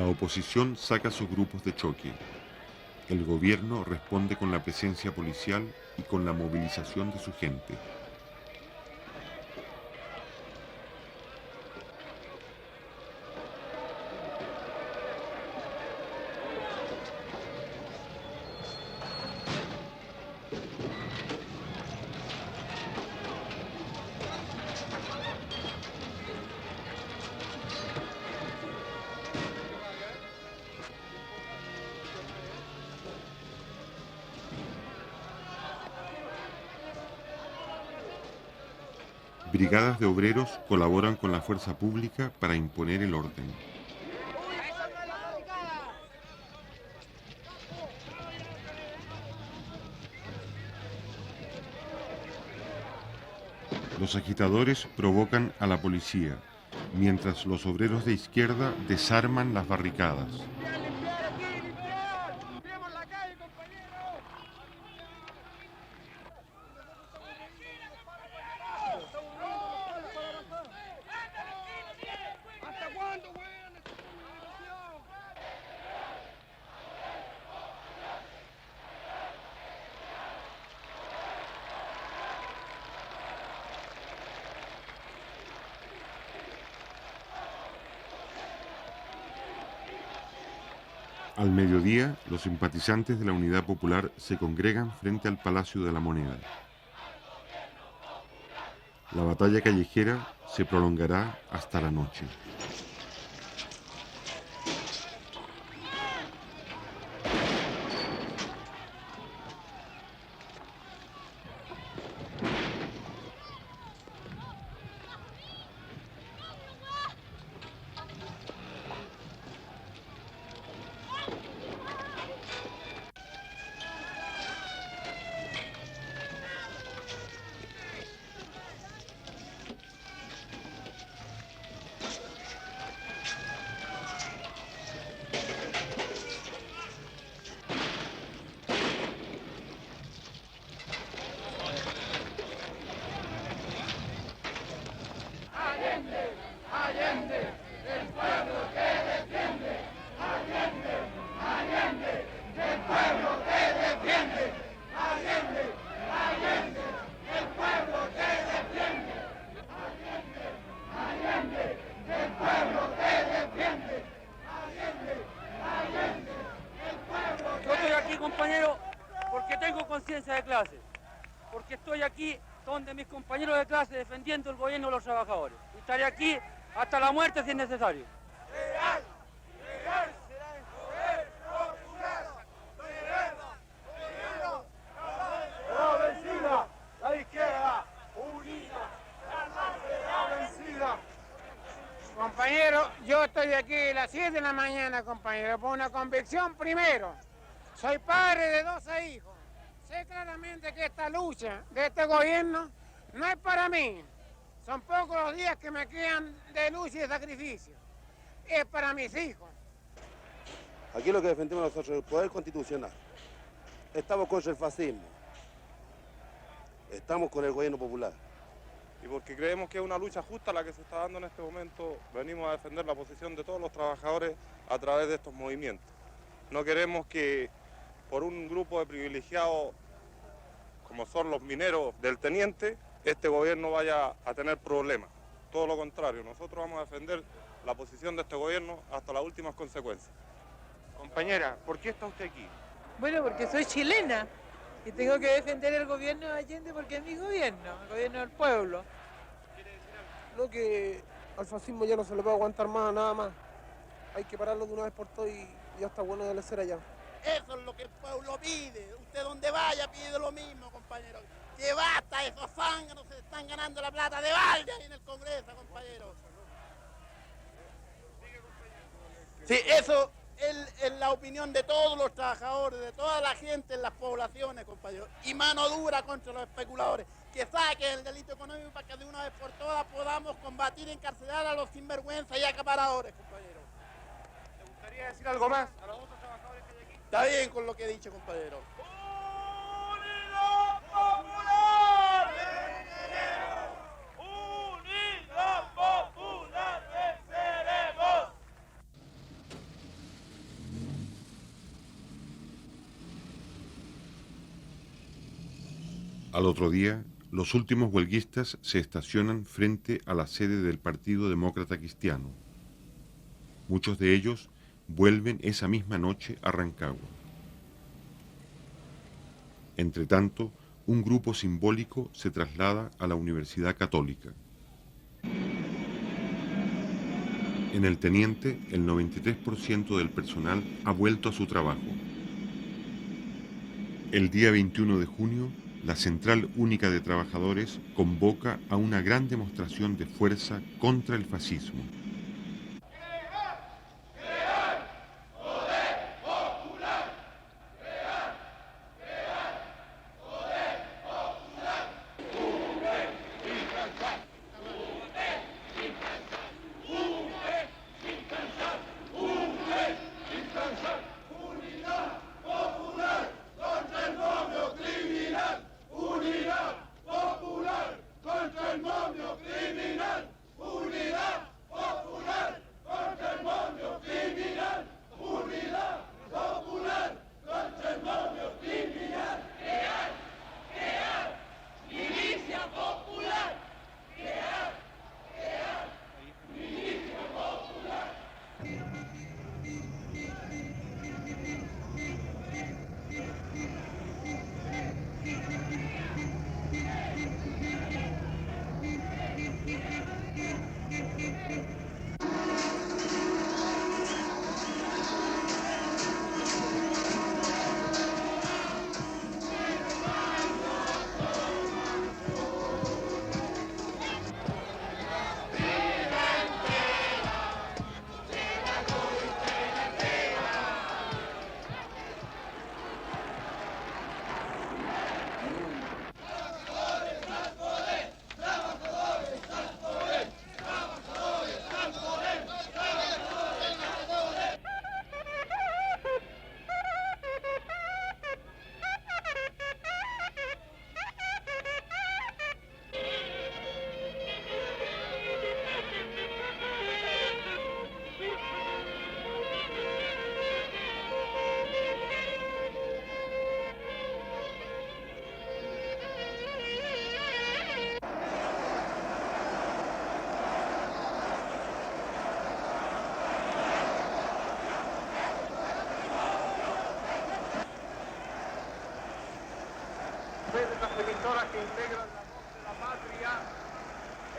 La oposición saca sus grupos de choque. El gobierno responde con la presencia policial y con la movilización de su gente. Brigadas de obreros colaboran con la fuerza pública para imponer el orden. Los agitadores provocan a la policía, mientras los obreros de izquierda desarman las barricadas. Al mediodía, los simpatizantes de la Unidad Popular se congregan frente al Palacio de la Moneda. La batalla callejera se prolongará hasta la noche. Compañero, porque tengo conciencia de clase, porque estoy aquí donde mis compañeros de clase defendiendo el gobierno de los trabajadores. Y estaré aquí hasta la muerte si es necesario. Real será el poder popular. ¡La vencida! ¡La izquierda! ¡Unida! ¡La vencida! Compañero, yo estoy aquí a las 7 de la mañana, compañero, por una convicción primero. Soy padre de 12 hijos. Sé claramente que esta lucha de este gobierno no es para mí. Son pocos los días que me quedan de lucha y de sacrificio. Es para mis hijos. Aquí lo que defendemos nosotros es el poder constitucional. Estamos contra el fascismo. Estamos con el gobierno popular. Y porque creemos que es una lucha justa la que se está dando en este momento, venimos a defender la posición de todos los trabajadores a través de estos movimientos. No queremos que por un grupo de privilegiados, como son los mineros del teniente, este gobierno vaya a tener problemas. Todo lo contrario, nosotros vamos a defender la posición de este gobierno hasta las últimas consecuencias. Compañera, ¿por qué está usted aquí? Bueno, porque soy chilena y tengo que defender el gobierno de Allende porque es mi gobierno, el gobierno del pueblo. Lo que al fascismo ya no se le puede aguantar más, nada más. Hay que pararlo de una vez por todas y ya está bueno de ser allá. Eso es lo que el pueblo pide. Usted donde vaya pide lo mismo, compañero. Que basta, esos zánganos se están ganando la plata de balde ahí en el Congreso, compañero. Sí, eso es la opinión de todos los trabajadores, de toda la gente en las poblaciones, compañero. Y mano dura contra los especuladores. Que saquen el delito económico para que de una vez por todas podamos combatir y encarcelar a los sinvergüenzas y acaparadores, compañero. ¿Te gustaría decir algo más a los otros trabajadores que hay aquí? Está bien con lo que he dicho, compañero. ¡Unidad popular! ¡Venceremos! ¡Unidad popular! ¡Venceremos! Al otro día, los últimos huelguistas se estacionan frente a la sede del Partido Demócrata Cristiano. Muchos de ellos vuelven esa misma noche a Rancagua. Entretanto, un grupo simbólico se traslada a la Universidad Católica. En el Teniente, el 93% del personal ha vuelto a su trabajo. El día 21 de junio, la Central Única de Trabajadores convoca a una gran demostración de fuerza contra el fascismo. emisoras que integran la voz de la patria,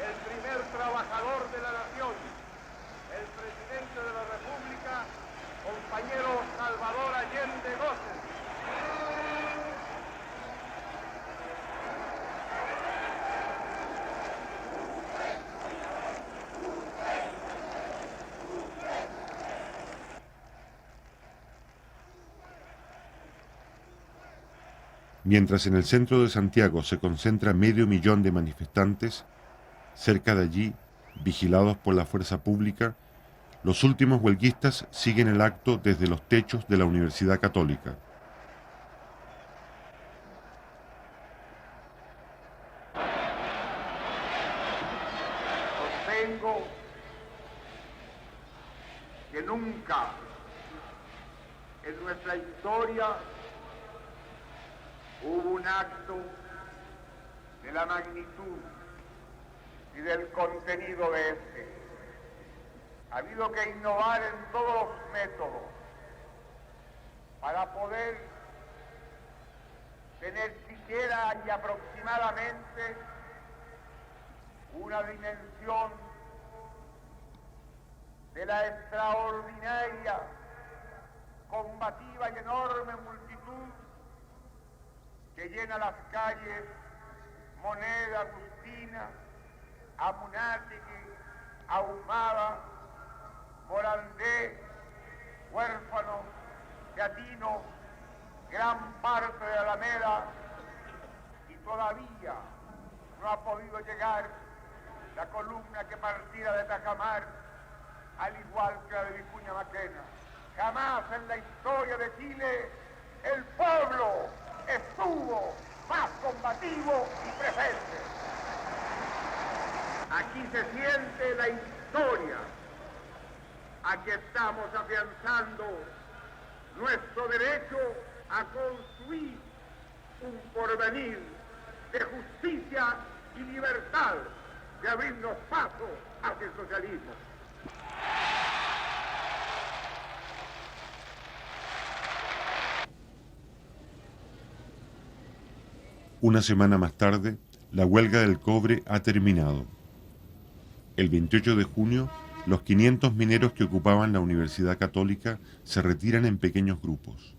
el primer trabajador de la nación, el presidente de la República, compañero Salvador Allende Gómez. Mientras en el centro de Santiago se concentra 500.000 de manifestantes, cerca de allí, vigilados por la fuerza pública, los últimos huelguistas siguen el acto desde los techos de la Universidad Católica. Sostengo que nunca en nuestra historia hubo un acto de la magnitud y del contenido de este. Ha habido que innovar en todos los métodos para poder tener siquiera y aproximadamente una dimensión de la extraordinaria, combativa y enorme multitud que llena las calles Moneda, Agustina, Amunátegui, Ahumada, Morandé, Huérfano, Teatino, gran parte de Alameda, y todavía no ha podido llegar la columna que partida de Tajamar, al igual que la de Vicuña Maquena. Jamás en la historia de Chile el pueblo estuvo más combativo y presente. Aquí se siente la historia. Aquí estamos afianzando nuestro derecho a construir un porvenir de justicia y libertad, de abrirnos paso hacia el socialismo. Una semana más tarde, la huelga del cobre ha terminado. El 28 de junio, los 500 mineros que ocupaban la Universidad Católica se retiran en pequeños grupos.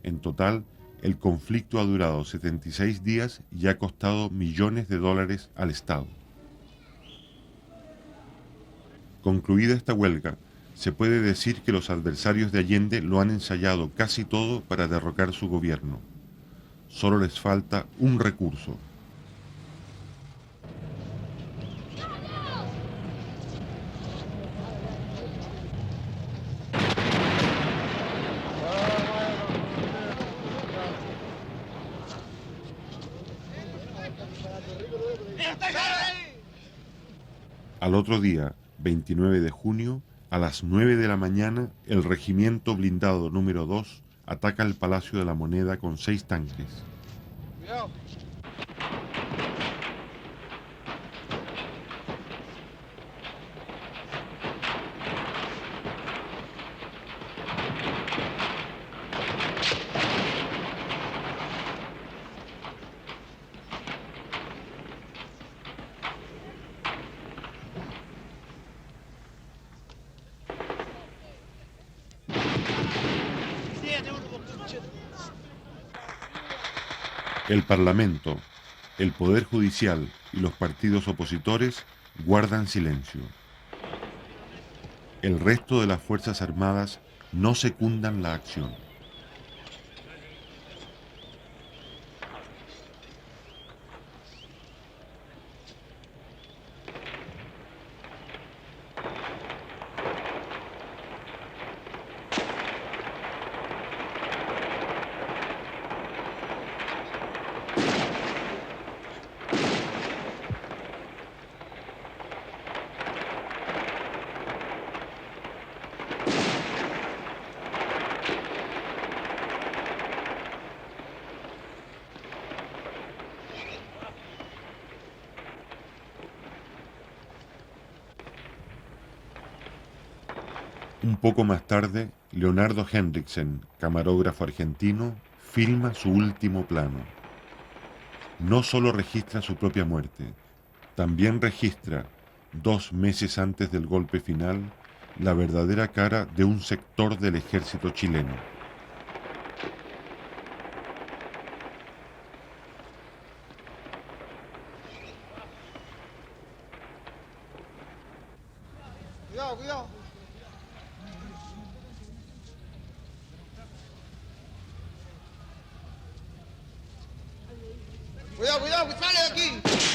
En total, el conflicto ha durado 76 días y ha costado millones de dólares al Estado. Concluida esta huelga, se puede decir que los adversarios de Allende lo han ensayado casi todo para derrocar su gobierno. Solo les falta un recurso. Al otro día, 29 de junio, a las 9 de la mañana, el regimiento blindado número 2 ataca el Palacio de la Moneda con 6 tanques. Cuidado. El Parlamento, el Poder Judicial y los partidos opositores guardan silencio. El resto de las Fuerzas Armadas no secundan la acción. Un poco más tarde, Leonardo Henriksen, camarógrafo argentino, filma su último plano. No solo registra su propia muerte, también registra, 2 meses antes del golpe final, la verdadera cara de un sector del ejército chileno. Cuidado, cuidado. Cuidado, cuidado, que sale de aquí.